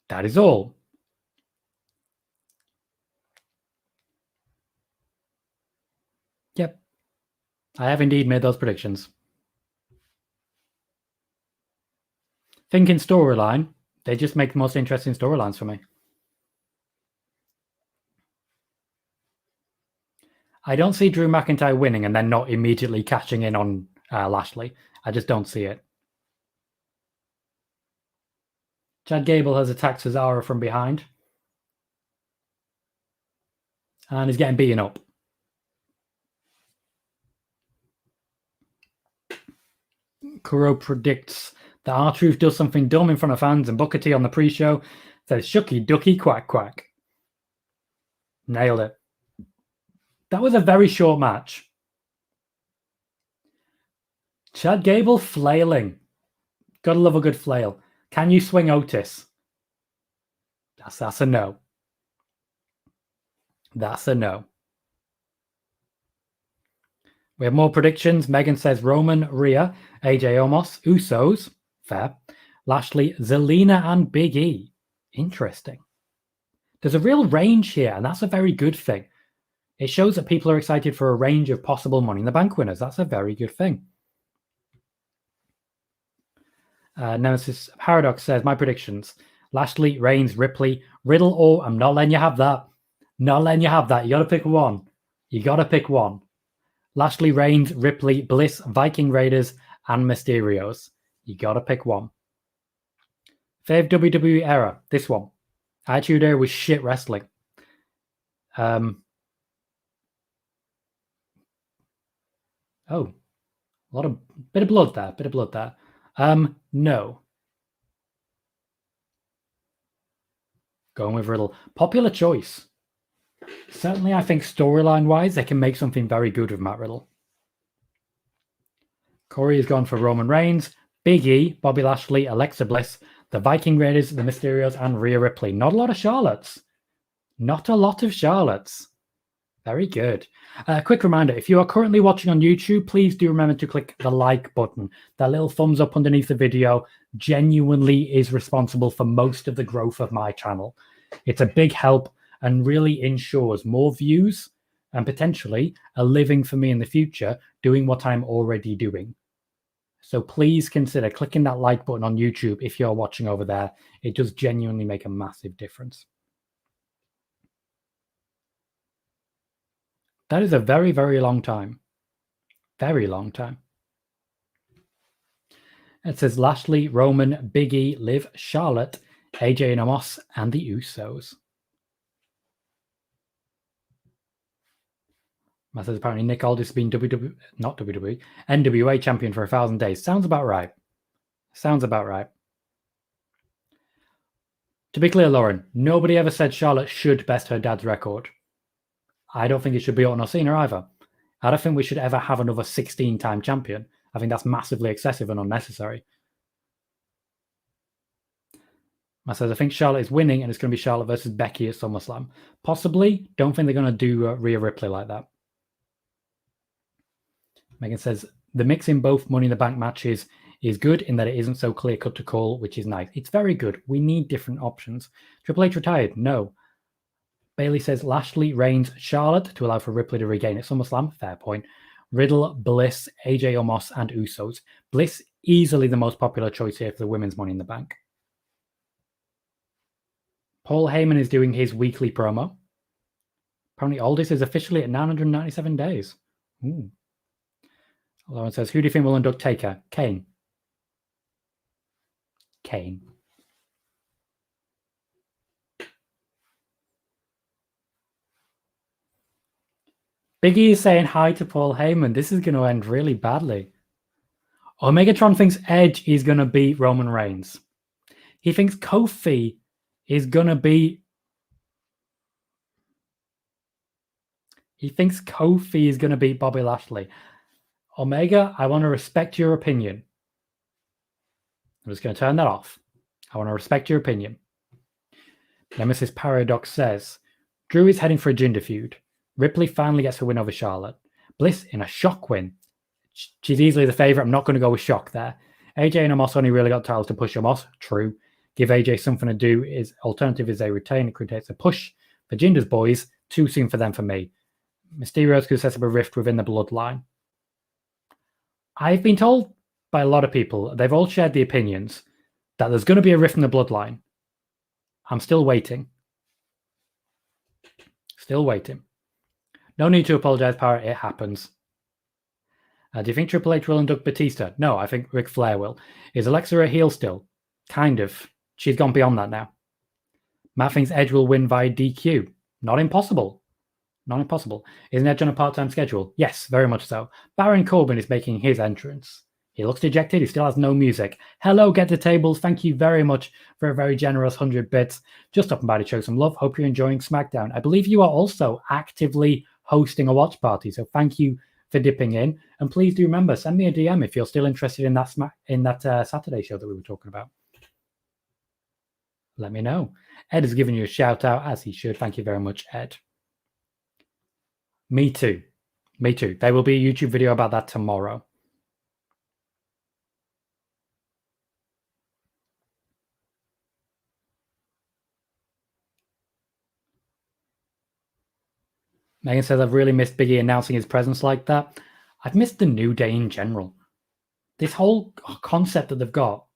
A: That is all. Yep. I have indeed made those predictions. Thinking storyline, they just make the most interesting storylines for me. I don't see Drew McIntyre winning and then not immediately catching in on Lashley. I just don't see it. Chad Gable has attacked Cesaro from behind. And he's getting beaten up. Kuro predicts that R-Truth does something dumb in front of fans, and Booker T on the pre-show says, shucky ducky quack quack. Nailed it. That was a very short match. Chad Gable flailing. Gotta love a good flail. Can you swing Otis? That's a no. That's a no. We have more predictions. Megan says Roman, Rhea, AJ Omos, Usos, fair, Lashley, Zelina, and Big E. Interesting. There's a real range here, and that's a very good thing. It shows that people are excited for a range of possible Money in the Bank winners. That's a very good thing. Nemesis Paradox says, my predictions. Lashley, Reigns, Ripley, Riddle, or I'm not letting you have that. Not letting you have that. You got to pick one. You got to pick one. Lashley, Reigns, Ripley, Bliss, Viking Raiders, and Mysterios. You got to pick one. Fave WWE era. This one. Attitude Era was shit wrestling. Oh, bit of blood there. No. Going with Riddle. Popular choice. Certainly, I think storyline-wise, they can make something very good with Matt Riddle. Corey has gone for Roman Reigns, Big E, Bobby Lashley, Alexa Bliss, the Viking Raiders, the Mysterios, and Rhea Ripley. Not a lot of Charlottes. Not a lot of Charlottes. Very good. Quick reminder, if you are currently watching on YouTube, please do remember to click the like button. That little thumbs up underneath the video genuinely is responsible for most of the growth of my channel. It's a big help and really ensures more views and potentially a living for me in the future doing what I'm already doing. So please consider clicking that like button on YouTube if you're watching over there. It does genuinely make a massive difference. That is a very, very long time. Very long time. It says Lashley, Roman, Big E, Liv, Charlotte, AJ and Omos, and the Usos. Matt says apparently Nick Aldis has been NWA champion for 1,000 days. Sounds about right. Sounds about right. To be clear, Lauren, nobody ever said Charlotte should best her dad's record. I don't think it should be Orton or Cena either. I don't think we should ever have another 16-time champion. I think that's massively excessive and unnecessary. Matt says, I think Charlotte is winning and it's going to be Charlotte versus Becky at SummerSlam. Possibly. Don't think they're going to do Rhea Ripley like that. Megan says, the mix in both Money in the Bank matches is good in that it isn't so clear-cut to call, which is nice. It's very good. We need different options. Triple H retired? No. Bailey says, Lashley, Reigns, Charlotte to allow for Ripley to regain at SummerSlam. Fair point. Riddle, Bliss, AJ Omos, and Usos. Bliss, easily the most popular choice here for the women's Money in the Bank. Paul Heyman is doing his weekly promo. Apparently, Aldis is officially at 997 days. Ooh. Lauren says, who do you think will induct Taker? Kane. Kane. Biggie is saying hi to Paul Heyman. This is going to end really badly. Omegatron thinks Edge is going to beat Roman Reigns. He thinks Kofi is going to beat... He thinks Kofi is going to beat Bobby Lashley. Omega, I want to respect your opinion. I'm just going to turn that off. I want to respect your opinion. Nemesis Paradox says, Drew is heading for a Jinder feud. Ripley finally gets her win over Charlotte. Bliss in a shock win. She's easily the favorite. I'm not going to go with shock there. AJ and Omos only really got titles to push Omos. True. Give AJ something to do. Is alternative is they retain. It creates a push for Jinder's boys. Too soon for them for me. Mysterio's could set up a rift within the bloodline. I've been told by a lot of people, they've all shared the opinions, that there's going to be a rift in the bloodline. I'm still waiting. Still waiting. No need to apologize, Parrot. It happens. Do you think Triple H will induct Batista? No, I think Ric Flair will. Is Alexa a heel still? Kind of. She's gone beyond that now. Matt thinks Edge will win via DQ. Not impossible. Not impossible. Isn't Edge on a part-time schedule? Yes, very much so. Baron Corbin is making his entrance. He looks dejected. He still has no music. Hello, Get the Tables. Thank you very much for a very generous 100 bits. Just stopping by to show some love. Hope you're enjoying SmackDown. I believe you are also actively hosting a watch party, so thank you for dipping in. And please do remember, send me a DM if you're still interested in that Saturday show that we were talking about. Let me know. Ed has given you a shout out, as he should. Thank you very much, Ed. Me too. Me too. There will be a YouTube video about that tomorrow. Megan says, I've really missed Big E announcing his presence like that. I've missed the New Day in general. This whole concept that they've got,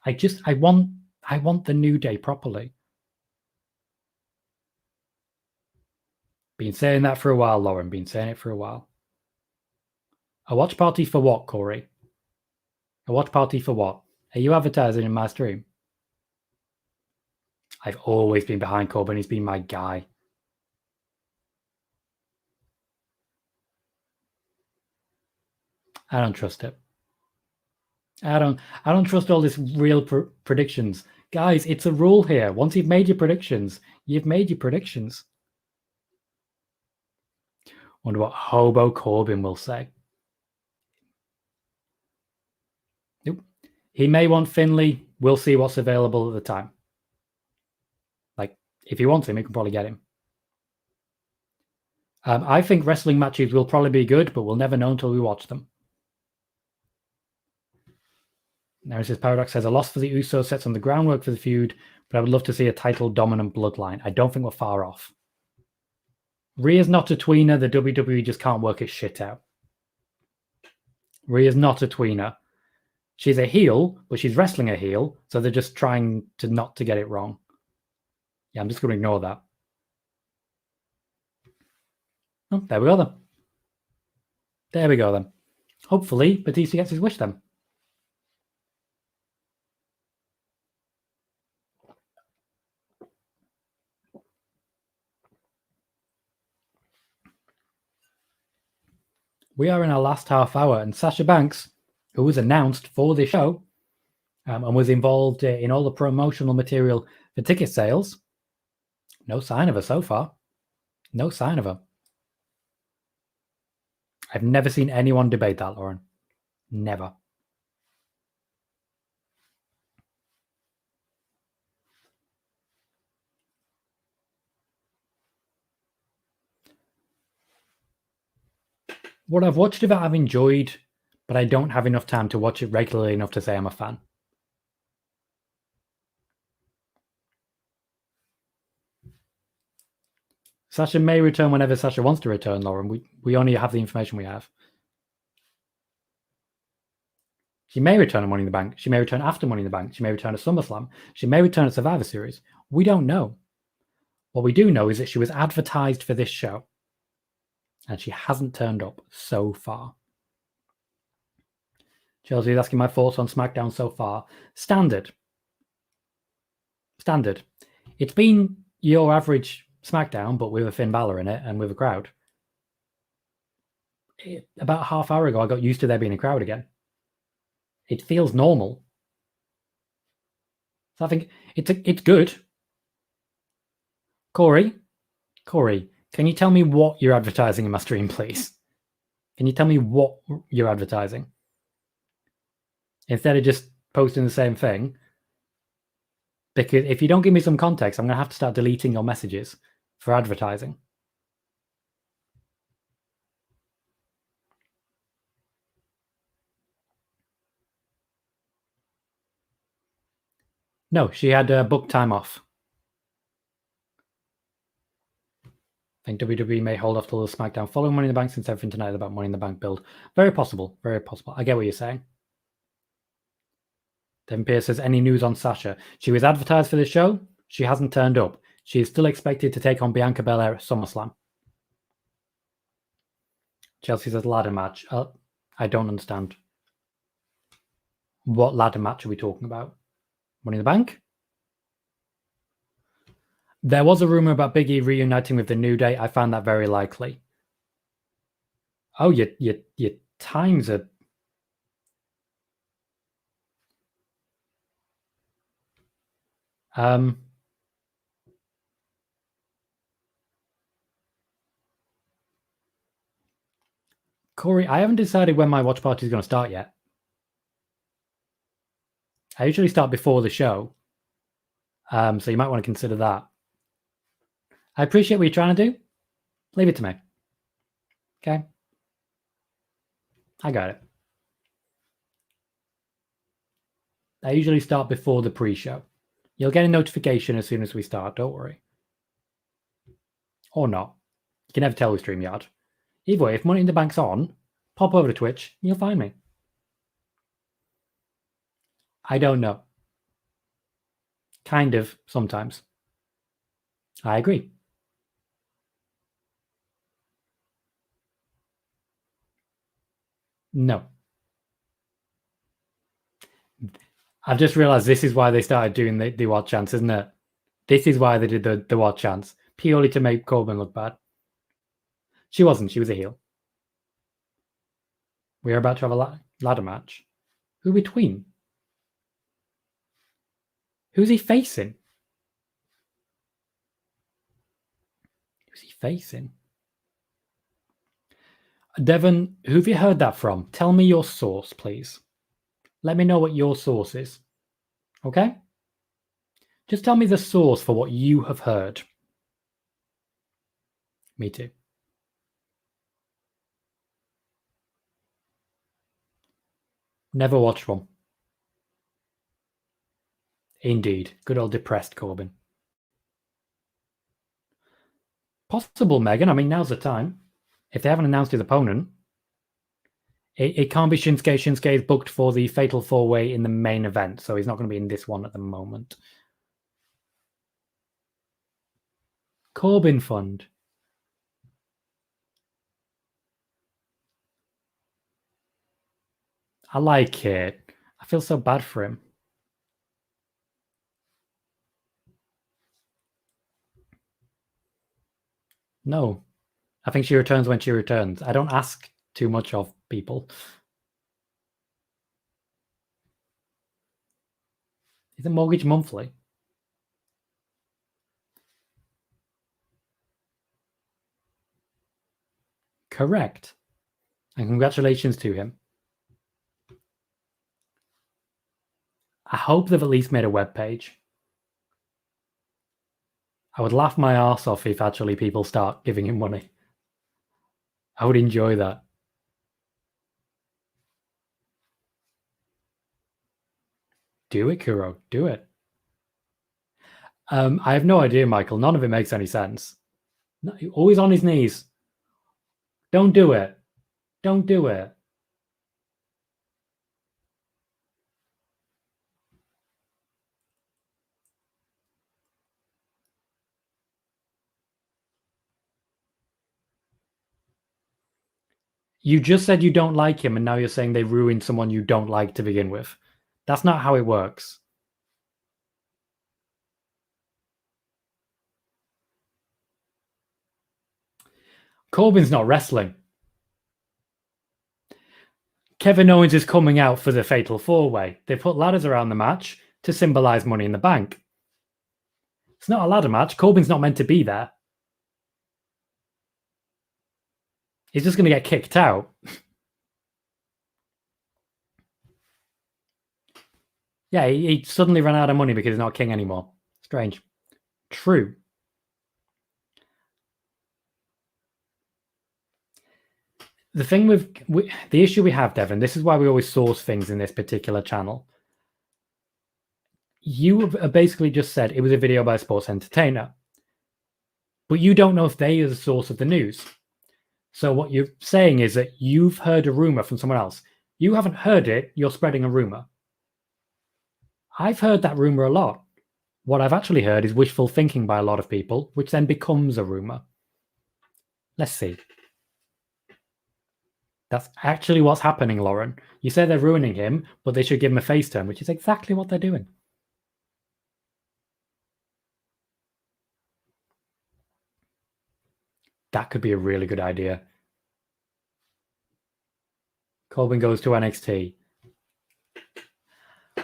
A: I want I want the New Day properly. Been saying that for a while, Lauren. Been saying it for a while. A watch party for what, Corey? A watch party for what? Are you advertising in my stream? I've always been behind Corbin. He's been my guy. I don't trust it. I don't trust all this real predictions. Guys, it's a rule here. Once you've made your predictions, you've made your predictions. Wonder what Hobo Corbin will say. Nope. He may want Finlay. We'll see what's available at the time. Like, if he wants him, he can probably get him. I think wrestling matches will probably be good, but we'll never know until we watch them. Nemesis Paradox says, a loss for the Usos sets on the groundwork for the feud, but I would love to see a title-dominant bloodline. I don't think we're far off. Rhea's not a tweener. The WWE just can't work its shit out. Rhea's not a tweener. She's a heel, but she's wrestling a heel, so they're just trying to not to get it wrong. Yeah, I'm just going to ignore that. Oh, there we go then. There we go then. Hopefully, Batista gets his wish then. We are in our last half hour, and Sasha Banks, who was announced for the show and was involved in all the promotional material for ticket sales, no sign of her so far. No sign of her. I've never seen anyone debate that, Lauren. Never. What I've watched of it, I've enjoyed, but I don't have enough time to watch it regularly enough to say I'm a fan. Sasha may return whenever Sasha wants to return, Lauren. We only have the information we have. She may return at Money in the Bank. She may return after Money in the Bank. She may return at SummerSlam. She may return at Survivor Series. We don't know. What we do know is that she was advertised for this show, and she hasn't turned up so far. Chelsea is asking my thoughts on SmackDown so far. Standard. It's been your average SmackDown, but with a Finn Balor in it and with a crowd. About a half hour ago, I got used to there being a crowd again. It feels normal. So I think it's good. Corey, can you tell me what you're advertising in my stream, please? Can you tell me what you're advertising? Instead of just posting the same thing. Because if you don't give me some context, I'm going to have to start deleting your messages for advertising. No, she had booked time off. I think WWE may hold off till the SmackDown following Money in the Bank since everything tonight is about Money in the Bank build. Very possible. Very possible. I get what you're saying. Devin Pierce says, any news on Sasha? She was advertised for the show. She hasn't turned up. She is still expected to take on Bianca Belair at SummerSlam. Chelsea says, ladder match. I don't understand. What ladder match are we talking about? Money in the Bank? There was a rumor about Big E reuniting with the New Day. I found that very likely. Oh, your times are... Corey, I haven't decided when my watch party is going to start yet. I usually start before the show. So you might want to consider that. I appreciate what you're trying to do. Leave it to me. Okay? I got it. I usually start before the pre-show. You'll get a notification as soon as we start, don't worry. Or not. You can never tell with StreamYard. Either way, if Money in the Bank's on, pop over to Twitch, you'll find me. I don't know. Kind of, sometimes. I agree. No. I've just realized this is why they started doing the what chance, isn't it? This is why they did the what chance. Purely to make Corbin look bad. She wasn't. She was a heel. We are about to have a ladder match. Who between? Who's he facing? Who's he facing? Devon, who have you heard that from? Tell me your source, please. Let me know what your source is. Okay? Just tell me the source for what you have heard. Me too. Never watched one. Indeed. Good old depressed Corbin. Possible, Megan. I mean, now's the time. If they haven't announced his opponent, it can't be Shinsuke. Shinsuke is booked for the Fatal 4-Way in the main event, so he's not going to be in this one at the moment. Corbin Fund. I like it. I feel so bad for him. No. I think she returns when she returns. I don't ask too much of people. Is it mortgage monthly? Correct. And congratulations to him. I hope they've at least made a web page. I would laugh my arse off if actually people start giving him money. I would enjoy that. Do it, Kuro. Do it. I have no idea, Michael. None of it makes any sense. No, always on his knees. Don't do it. Don't do it. You just said you don't like him, and now you're saying they ruined someone you don't like to begin with. That's not how it works. Corbin's not wrestling. Kevin Owens is coming out for the Fatal 4-Way. They put ladders around the match to symbolize Money in the Bank. It's not a ladder match. Corbin's not meant to be there. He's just going to get kicked out. Yeah, he suddenly ran out of money because he's not king anymore. Strange. True. The thing with the issue we have, Devon, this is why we always source things in this particular channel. You have basically just said it was a video by a sports entertainer, but you don't know if they are the source of the news. So what you're saying is that you've heard a rumor from someone else. You haven't heard it, you're spreading a rumor. I've heard that rumor a lot. What I've actually heard is wishful thinking by a lot of people, which then becomes a rumor. Let's see. That's actually what's happening, Lauren. You say they're ruining him, but they should give him a face turn, which is exactly what they're doing. That could be a really good idea. Corbin goes to NXT.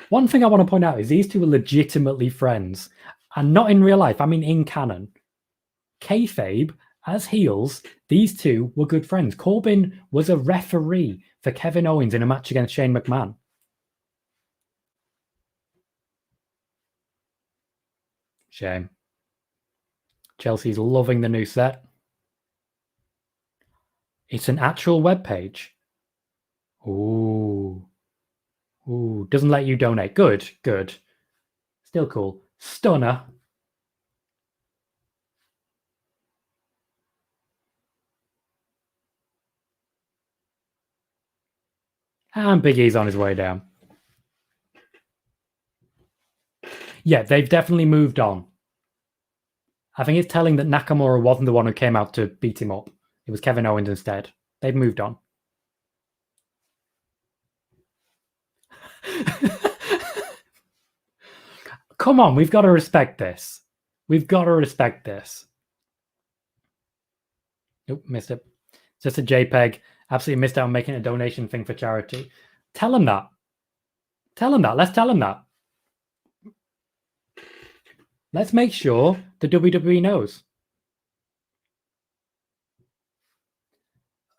A: One thing I want to point out is these two are legitimately friends. And not in real life, I mean in canon. Kayfabe, as heels, these two were good friends. Corbin was a referee for Kevin Owens in a match against Shane McMahon. Shame. Chelsea's loving the new set. It's an actual web page. Ooh. Ooh. Doesn't let you donate. Good. Good. Still cool. Stunner. And Big E's on his way down. Yeah, they've definitely moved on. I think it's telling that Nakamura wasn't the one who came out to beat him up. It was Kevin Owens instead. They've moved on. Come on, we've got to respect this. We've got to respect this. Nope, missed it. Just a JPEG. Absolutely missed out on making a donation thing for charity. Tell him that. Tell him that. Let's tell him that. Let's make sure the WWE knows.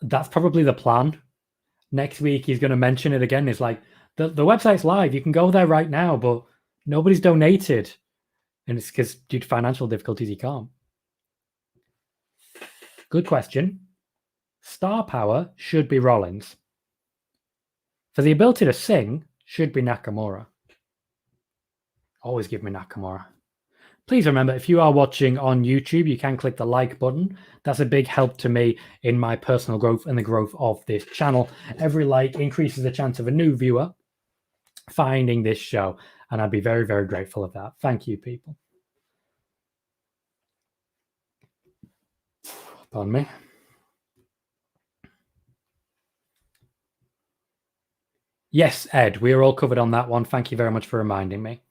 A: That's probably the plan. Next week, he's going to mention it again. It's like, the website's live. You can go there right now, but nobody's donated. And it's because due to financial difficulties, he can't. Good question. Star power should be Rollins. For the ability to sing, should be Nakamura. Always give me Nakamura. Please remember, if you are watching on YouTube, you can click the like button. That's a big help to me in my personal growth and the growth of this channel. Every like increases the chance of a new viewer finding this show, and I'd be very, very grateful of that. Thank you, people. Pardon me. Yes, Ed, we are all covered on that one. Thank you very much for reminding me.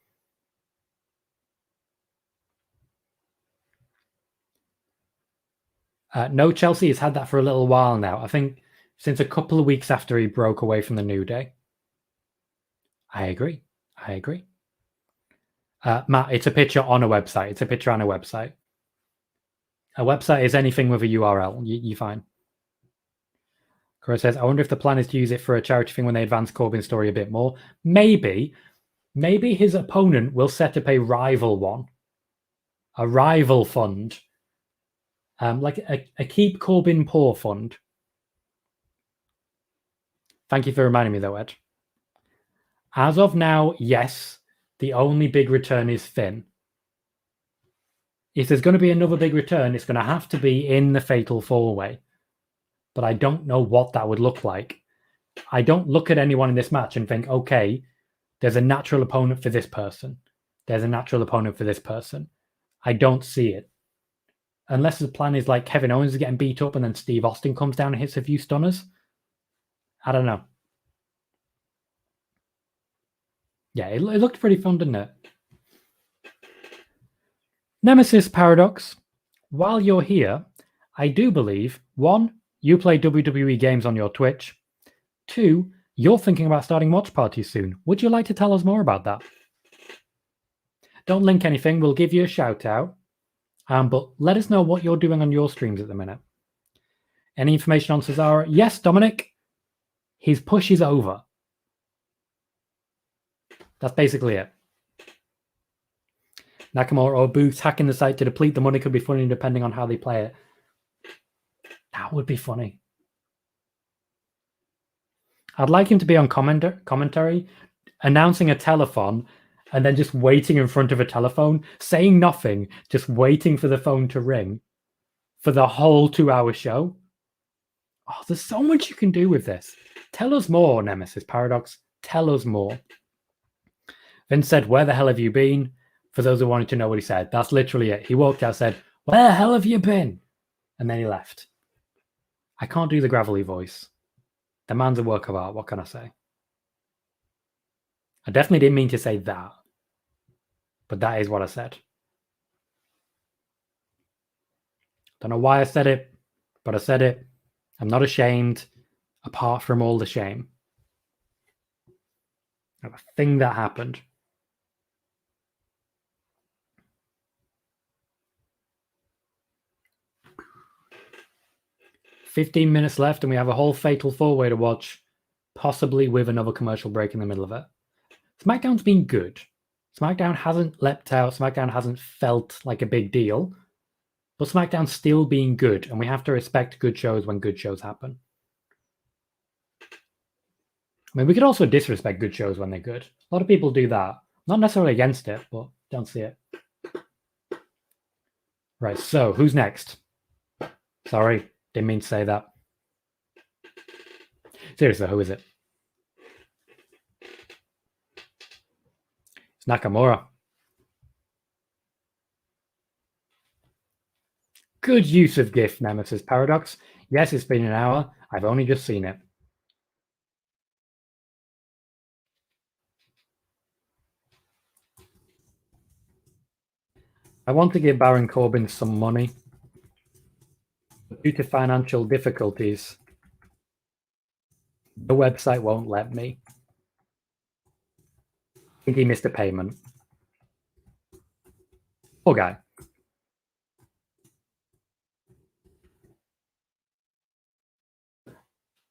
A: No, Chelsea has had that for a little while now. I think since a couple of weeks after he broke away from the New Day. I agree. Matt, it's a picture on a website. It's a picture on a website. A website is anything with a URL. You fine. Cora says, I wonder if the plan is to use it for a charity thing when they advance Corbin's story a bit more. Maybe his opponent will set up a rival one. A rival fund. Like a Keep Corbin Poor fund. Thank you for reminding me, though, Ed. As of now, yes, the only big return is Finn. If there's going to be another big return, it's going to have to be in the Fatal 4-Way. But I don't know what that would look like. I don't look at anyone in this match and think, okay, there's a natural opponent for this person. There's a natural opponent for this person. I don't see it. Unless the plan is like Kevin Owens is getting beat up and then Steve Austin comes down and hits a few stunners. I don't know. Yeah, it looked pretty fun, didn't it? Nemesis Paradox. While you're here, I do believe, 1, you play WWE games on your Twitch. 2, you're thinking about starting watch parties soon. Would you like to tell us more about that? Don't link anything. We'll give you a shout out. But let us know what you're doing on your streams at the minute. Any information on Cesaro? Yes, Dominic. His push is over. That's basically it. Nakamura or Boots hacking the site to deplete the money could be funny depending on how they play it. That would be funny. I'd like him to be on commentary, announcing a telethon, and then just waiting in front of a telephone, saying nothing, just waiting for the phone to ring for the whole 2-hour show. Oh, there's so much you can do with this. Tell us more, Nemesis Paradox. Tell us more. Vince said, where the hell have you been? For those who wanted to know what he said, that's literally it. He walked out, said, where the hell have you been? And then he left. I can't do the gravelly voice. The man's a work of art. What can I say? I definitely didn't mean to say that. But that is what I said. Don't know why I said it, but I said it. I'm not ashamed, apart from all the shame of a thing that happened. $15 minutes left, and we have a whole Fatal 4-Way to watch, possibly with another commercial break in the middle of it. SmackDown's been good. SmackDown hasn't leapt out. SmackDown hasn't felt like a big deal. But SmackDown's still being good, and we have to respect good shows when good shows happen. I mean, we could also disrespect good shows when they're good. A lot of people do that. Not necessarily against it, but don't see it. Right, so who's next? Sorry, didn't mean to say that. Seriously, who is it? It's Nakamura. Good use of GIF, Nemesis Paradox. Yes, it's been an hour. I've only just seen it. I want to give Baron Corbin some money. But due to financial difficulties, the website won't let me. I think he missed a payment. Poor guy.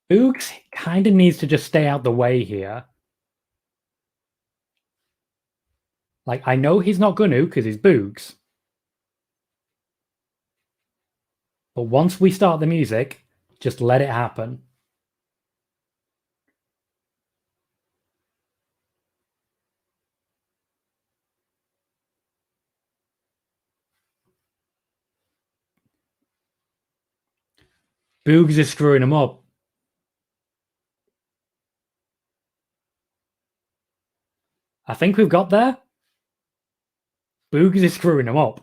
A: Boogs kind of needs to just stay out the way here. Like, I know he's not going to because he's Boogs. But once we start the music, just let it happen. Boogs is screwing him up. I think we've got there. Boogs is screwing him up.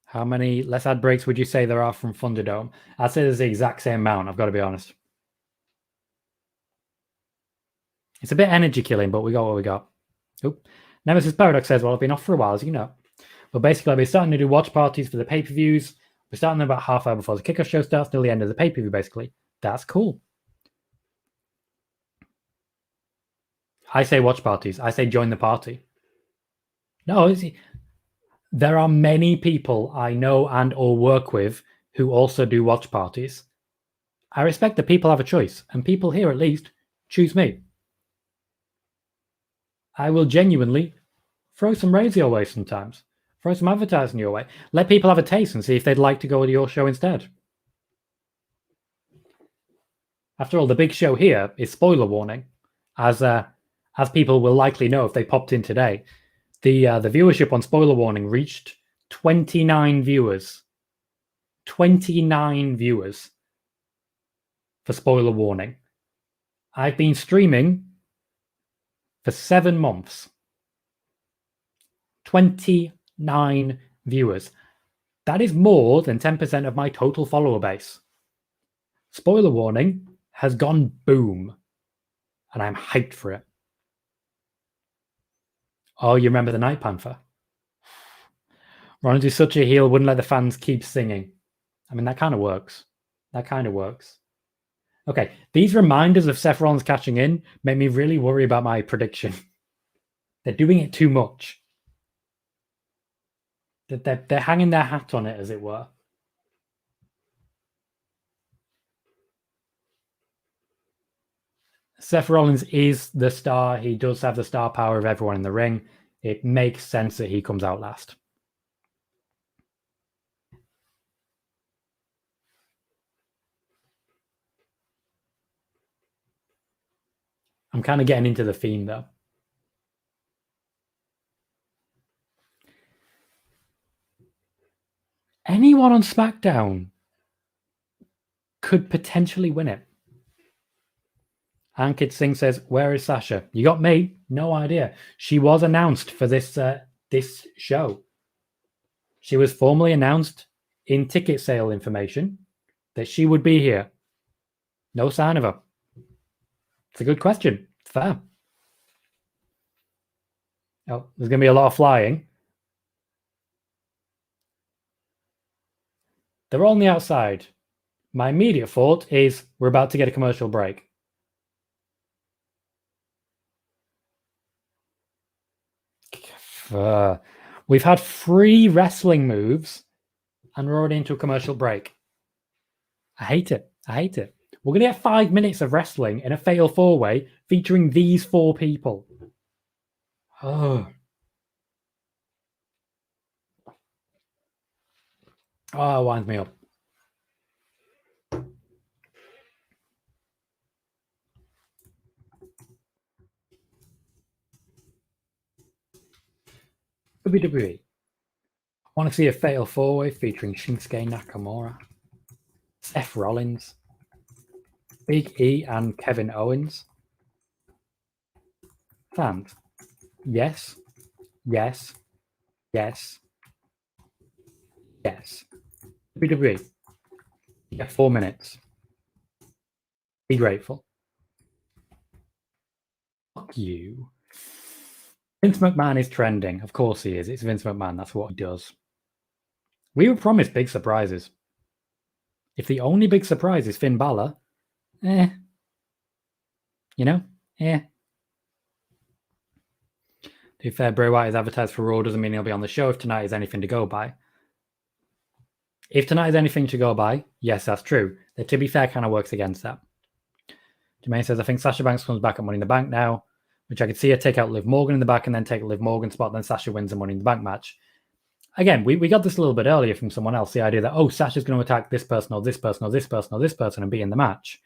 A: How many less ad breaks would you say there are from Thunderdome? I'd say there's the exact same amount, I've got to be honest. It's a bit energy killing, but we got what we got. Oop. Nemesis Paradox says, well, I've been off for a while, as you know. But basically, I'll be starting to do watch parties for the pay-per-views. We're starting about half hour before the kickoff show starts, till the end of the pay-per-view, basically. That's cool. I say watch parties. I say join the party. No, there are many people I know and or work with who also do watch parties. I respect that people have a choice, and people here, at least, choose me. I will genuinely throw some raise your way sometimes. Throw some advertising your way. Let people have a taste and see if they'd like to go to your show instead. After all, the big show here is spoiler warning, as people will likely know if they popped in today. The viewership on spoiler warning reached 29 viewers. 29 viewers for spoiler warning. I've been streaming for 7 months. 29 viewers. That is more than 10% of my total follower base. Spoiler warning has gone boom, and I'm hyped for it. Oh, you remember the Night Panther? Ronald is such a heel, wouldn't let the fans keep singing. I mean, that kind of works. That kind of works. Okay, these reminders of Seth Rollins catching in make me really worry about my prediction. They're doing it too much. They're hanging their hat on it, as it were. Seth Rollins is the star. He does have the star power of everyone in the ring. It makes sense that he comes out last. I'm kind of getting into the theme, though. Anyone on SmackDown could potentially win it. Ankit Singh says, where is Sasha? You got me? No idea. She was announced for this show. She was formally announced in ticket sale information that she would be here. No sign of her. It's a good question. It's fair. Oh, there's going to be a lot of flying. They're all on the outside. My immediate thought is we're about to get a commercial break. We've had 3 wrestling moves and we're already into a commercial break. I hate it. I hate it. We're going to get 5 minutes of wrestling in a fatal 4-way featuring these 4 people. Oh, it winds me up. WWE. I want to see a fatal 4-way featuring Shinsuke Nakamura, Seth Rollins, Big E and Kevin Owens, Fans. Yes. Yes. Yes. Yes. WWE. You get 4 minutes. Be grateful. Fuck you. Vince McMahon is trending. Of course he is. It's Vince McMahon. That's what he does. We were promised big surprises. If the only big surprise is Finn Balor, you know, To be fair, Bray Wyatt is advertised for Raw doesn't mean he'll be on the show if tonight is anything to go by. If tonight is anything to go by, yes, that's true. That, to be fair, kind of works against that. Jermaine says, I think Sasha Banks comes back at Money in the Bank now, which I could see her take out Liv Morgan in the back and then take Liv Morgan's spot, then Sasha wins the Money in the Bank match. Again, we got this a little bit earlier from someone else, the idea that, oh, Sasha's going to attack this person or this person or this person or this person and be in the match.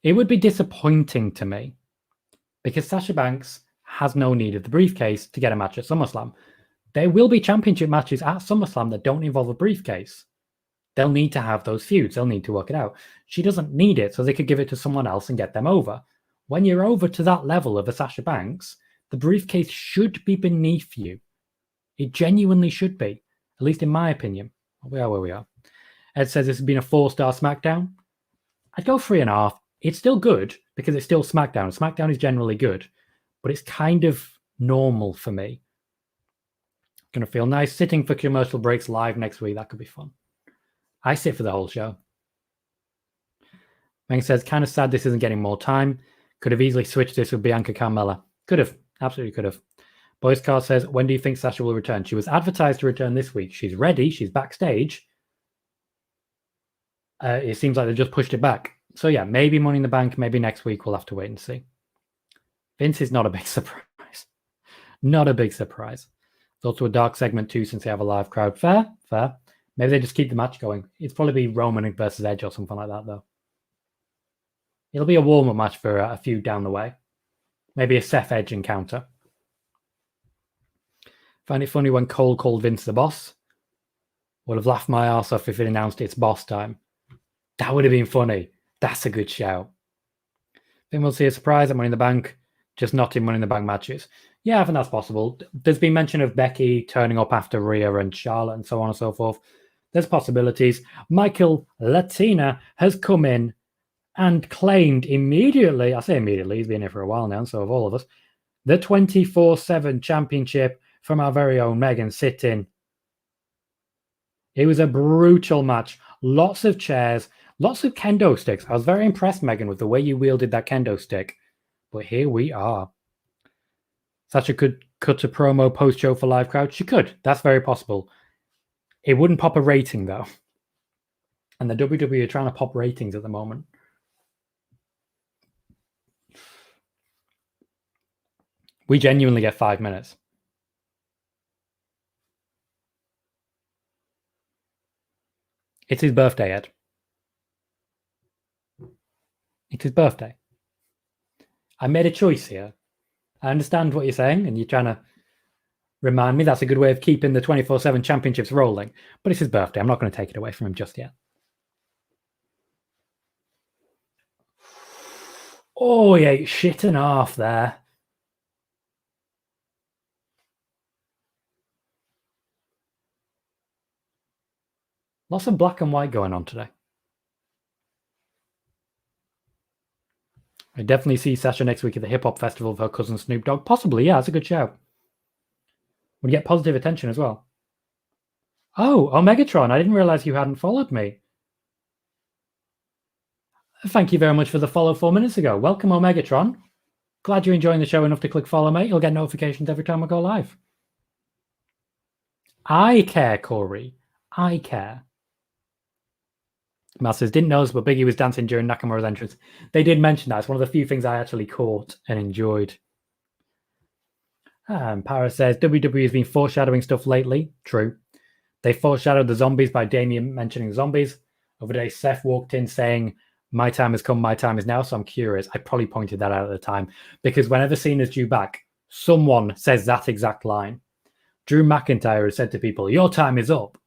A: It would be disappointing to me because Sasha Banks has no need of the briefcase to get a match at SummerSlam. There will be championship matches at SummerSlam that don't involve a briefcase. They'll need to have those feuds. They'll need to work it out. She doesn't need it, so they could give it to someone else and get them over. When you're over to that level of a Sasha Banks, the briefcase should be beneath you. It genuinely should be, at least in my opinion. We are where we are. Ed says this has been a 4-star SmackDown. I'd go 3.5. It's still good because it's still SmackDown. SmackDown is generally good, but it's kind of normal for me. Going to feel nice sitting for commercial breaks live next week. That could be fun. I sit for the whole show. Meng says, kind of sad this isn't getting more time. Could have easily switched this with Bianca Carmella. Could have. Absolutely could have. Boys Car says, when do you think Sasha will return? She was advertised to return this week. She's ready. She's backstage. It seems like they just pushed it back. So yeah, maybe Money in the Bank, maybe next week. We'll have to wait and see. Vince is not a big surprise. Not a big surprise. It's also a dark segment too since they have a live crowd. Fair. Maybe they just keep the match going. It's probably be Roman versus Edge or something like that, though. It'll be a warm-up match for a feud down the way. Maybe a Seth Edge encounter. Find it funny when Cole called Vince the boss. Would have laughed my ass off if it announced it's boss time. That would have been funny. That's a good shout. Then we'll see a surprise at Money in the Bank, just not in Money in the Bank matches. Yeah, I think that's possible. There's been mention of Becky turning up after Rhea and Charlotte and so on and so forth. There's possibilities. Michael Latina has come in and claimed immediately, I say immediately, he's been here for a while now, so have all of us, the 24/7 championship from our very own Megan sitting. It was a brutal match. Lots of chairs, lots of kendo sticks. I was very impressed, Megan, with the way you wielded that kendo stick. But here we are. Sasha could cut a promo post-show for live crowd. She could. That's very possible. It wouldn't pop a rating, though. And the WWE are trying to pop ratings at the moment. We genuinely get 5 minutes. It's his birthday, Ed. It's his birthday. I made a choice here. I understand what you're saying, and you're trying to remind me that's a good way of keeping the 24/7 championships rolling. But it's his birthday. I'm not going to take it away from him just yet. Oh, he ate shit and half there. Lots of black and white going on today. I definitely see Sasha next week at the Hip Hop Festival with her cousin Snoop Dogg. Possibly, yeah, that's a good shout. Would get positive attention as well. Oh, Megatron, I didn't realize you hadn't followed me. Thank you very much for the follow 4 minutes ago. Welcome, Megatron. Glad you're enjoying the show enough to click follow, mate. You'll get notifications every time I go live. I care, Corey. I care. Mal says, didn't notice, but Biggie was dancing during Nakamura's entrance. They did mention that. It's one of the few things I actually caught and enjoyed. Paris says, WWE has been foreshadowing stuff lately. True. They foreshadowed the zombies by Damien mentioning zombies. Over the day, Seth walked in saying, my time has come, my time is now. So I'm curious. I probably pointed that out at the time because whenever Cena's due back, someone says that exact line. Drew McIntyre has said to people, your time is up.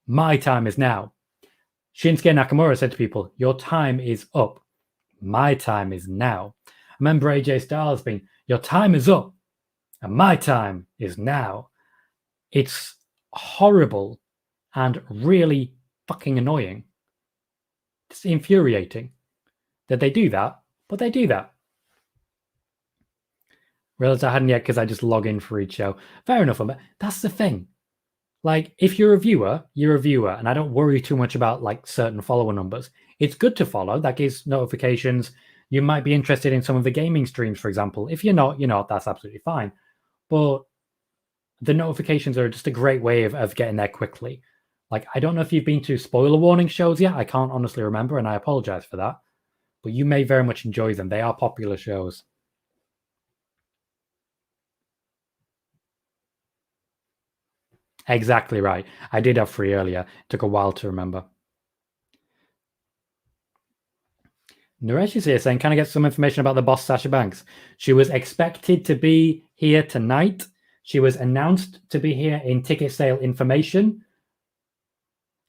A: My time is now. Shinsuke Nakamura said to people, your time is up. My time is now. I remember AJ Styles being, your time is up, and my time is now. It's horrible and really fucking annoying. It's infuriating that they do that, but they do that. Realized I hadn't yet because I just log in for each show. Fair enough. But that's the thing. Like, if you're a viewer, and I don't worry too much about like certain follower numbers. It's good to follow. That gives notifications. You might be interested in some of the gaming streams, for example. If you're not, that's absolutely fine. But the notifications are just a great way of getting there quickly. Like, I don't know if you've been to spoiler warning shows yet. I can't honestly remember, and I apologize for that. But you may very much enjoy them. They are popular shows. Exactly right. I did have 3 earlier. It took a while to remember. Naresh is here saying, can I get some information about the boss, Sasha Banks? She was expected to be here tonight. She was announced to be here in ticket sale information.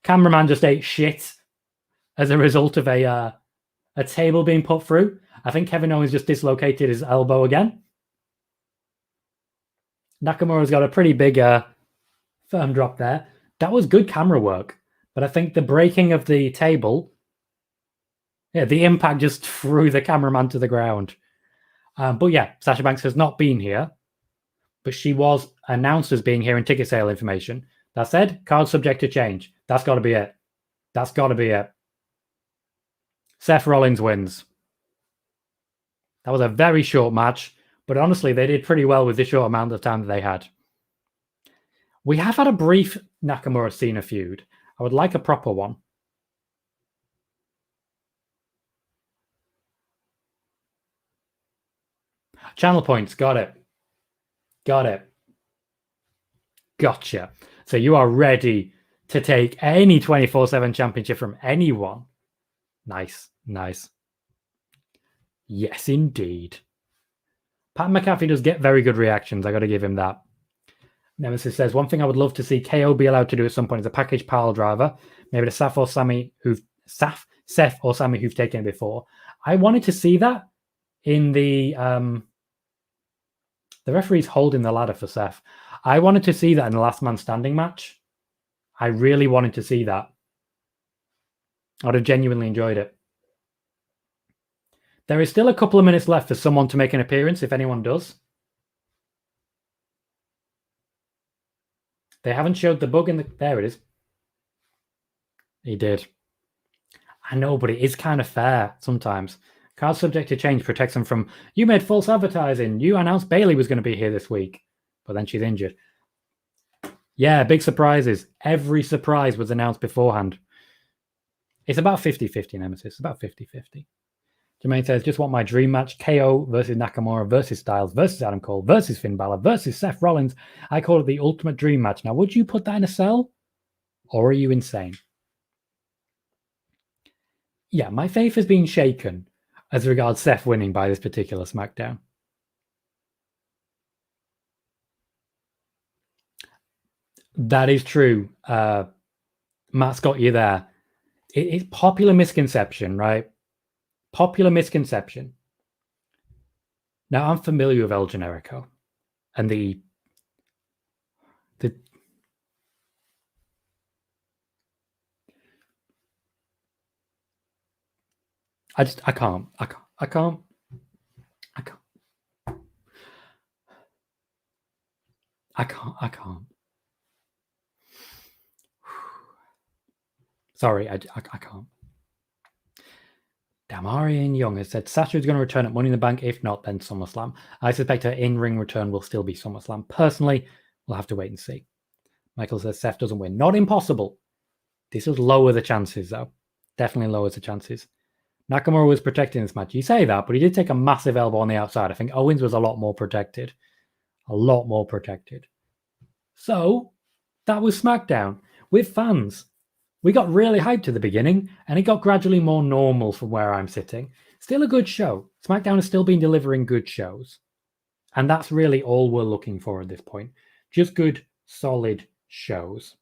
A: Cameraman just ate shit as a result of a table being put through. I think Kevin Owens just dislocated his elbow again. Nakamura's got a pretty big firm drop there. That was good camera work. But I think the breaking of the table, the impact just threw the cameraman to the ground. But yeah, Sasha Banks has not been here, but she was announced as being here in ticket sale information. That said, card subject to change. That's got to be it. That's got to be it. Seth Rollins wins. That was a very short match, but honestly, they did pretty well with the short amount of time that they had. We have had a brief Nakamura Cena feud. I would like a proper one. Channel points. Got it. Got it. Gotcha. So you are ready to take any 24/7 championship from anyone. Nice. Nice. Yes, indeed. Pat McAfee does get very good reactions. I got to give him that. Nemesis says, one thing I would love to see KO be allowed to do at some point is a package pile driver. Maybe the Seth or Sammy who've taken it before. I wanted to see that in the referee's holding the ladder for Seth. I wanted to see that in the last man standing match. I really wanted to see that. I would have genuinely enjoyed it. There is still a couple of minutes left for someone to make an appearance, if anyone does. They haven't showed the bug in the... There it is. He did. I know, but it is kind of fair sometimes. Card subject to change protects them from, you made false advertising. You announced Bayley was going to be here this week, but then she's injured. Yeah, big surprises. Every surprise was announced beforehand. It's about 50-50, Nemesis. About 50-50. Jermaine says, just want my dream match. KO versus Nakamura versus Styles versus Adam Cole versus Finn Balor versus Seth Rollins. I call it the ultimate dream match. Now, would you put that in a cell? Or are you insane? Yeah, my faith has been shaken as regards Seth winning by this particular SmackDown. That is true. Matt's got you there. It's popular misconception, right? Popular misconception. Now, I'm familiar with El Generico and the I can't. Sorry, I can't. Damarian Young has said Sasha is going to return at Money in the Bank. If not, then SummerSlam. I suspect her in-ring return will still be SummerSlam. Personally, we'll have to wait and see. Michael says Seth doesn't win. Not impossible. This will lower the chances, though. Definitely lowers the chances. Nakamura was protecting this match. You say that, but he did take a massive elbow on the outside. I think Owens was a lot more protected. A lot more protected. So, that was SmackDown with fans. We got really hyped at the beginning, and it got gradually more normal from where I'm sitting. Still a good show. SmackDown has still been delivering good shows. And that's really all we're looking for at this point. Just good, solid shows.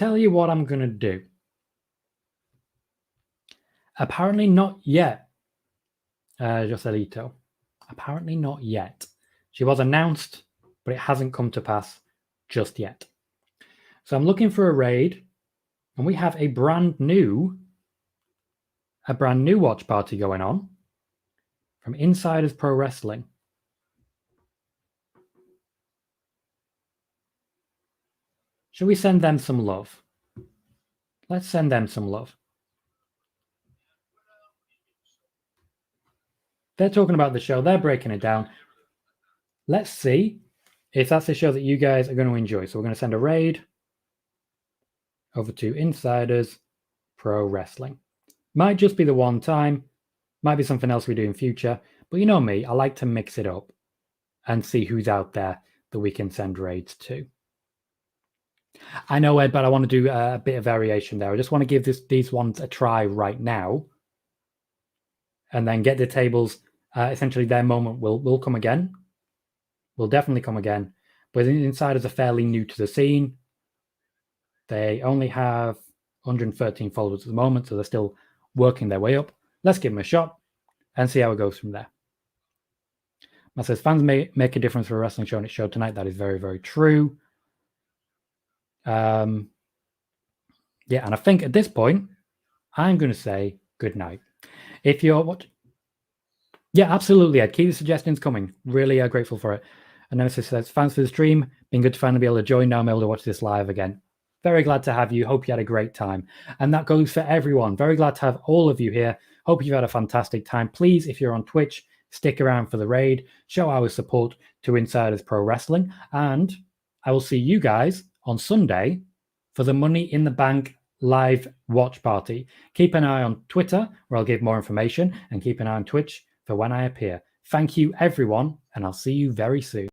A: Tell you what I'm going to do. Apparently not yet, Joselito. Apparently not yet. She was announced, but it hasn't come to pass just yet. So I'm looking for a raid, and we have a brand new watch party going on from Insiders Pro Wrestling. Should we send them some love? Let's send them some love. They're talking about the show. They're breaking it down. Let's see if that's the show that you guys are going to enjoy. So we're going to send a raid over to Insiders Pro Wrestling. Might just be the one time. Might be something else we do in future. But you know me, I like to mix it up and see who's out there that we can send raids to. I know, Ed, but I want to do a bit of variation there. I just want to give these ones a try right now. And then get the tables. Essentially, their moment will come again. Will definitely come again. But the Insiders are fairly new to the scene. They only have 113 followers at the moment, so they're still working their way up. Let's give them a shot and see how it goes from there. Matt says, fans may make a difference for a wrestling show, and it showed tonight. That is very, very true. Yeah, and I think at this point, I'm going to say good night. If you're watching, yeah, absolutely, Ed. Keep the suggestions coming. Really grateful for it. And Nemesis says, fans for the stream. Been good to finally be able to join now. I'm able to watch this live again. Very glad to have you. Hope you had a great time. And that goes for everyone. Very glad to have all of you here. Hope you've had a fantastic time. Please, if you're on Twitch, stick around for the raid. Show our support to Insiders Pro Wrestling. And I will see you guys on Sunday for the Money in the Bank live watch party. Keep an eye on Twitter, where I'll give more information, and keep an eye on Twitch for when I appear. Thank you, everyone, and I'll see you very soon.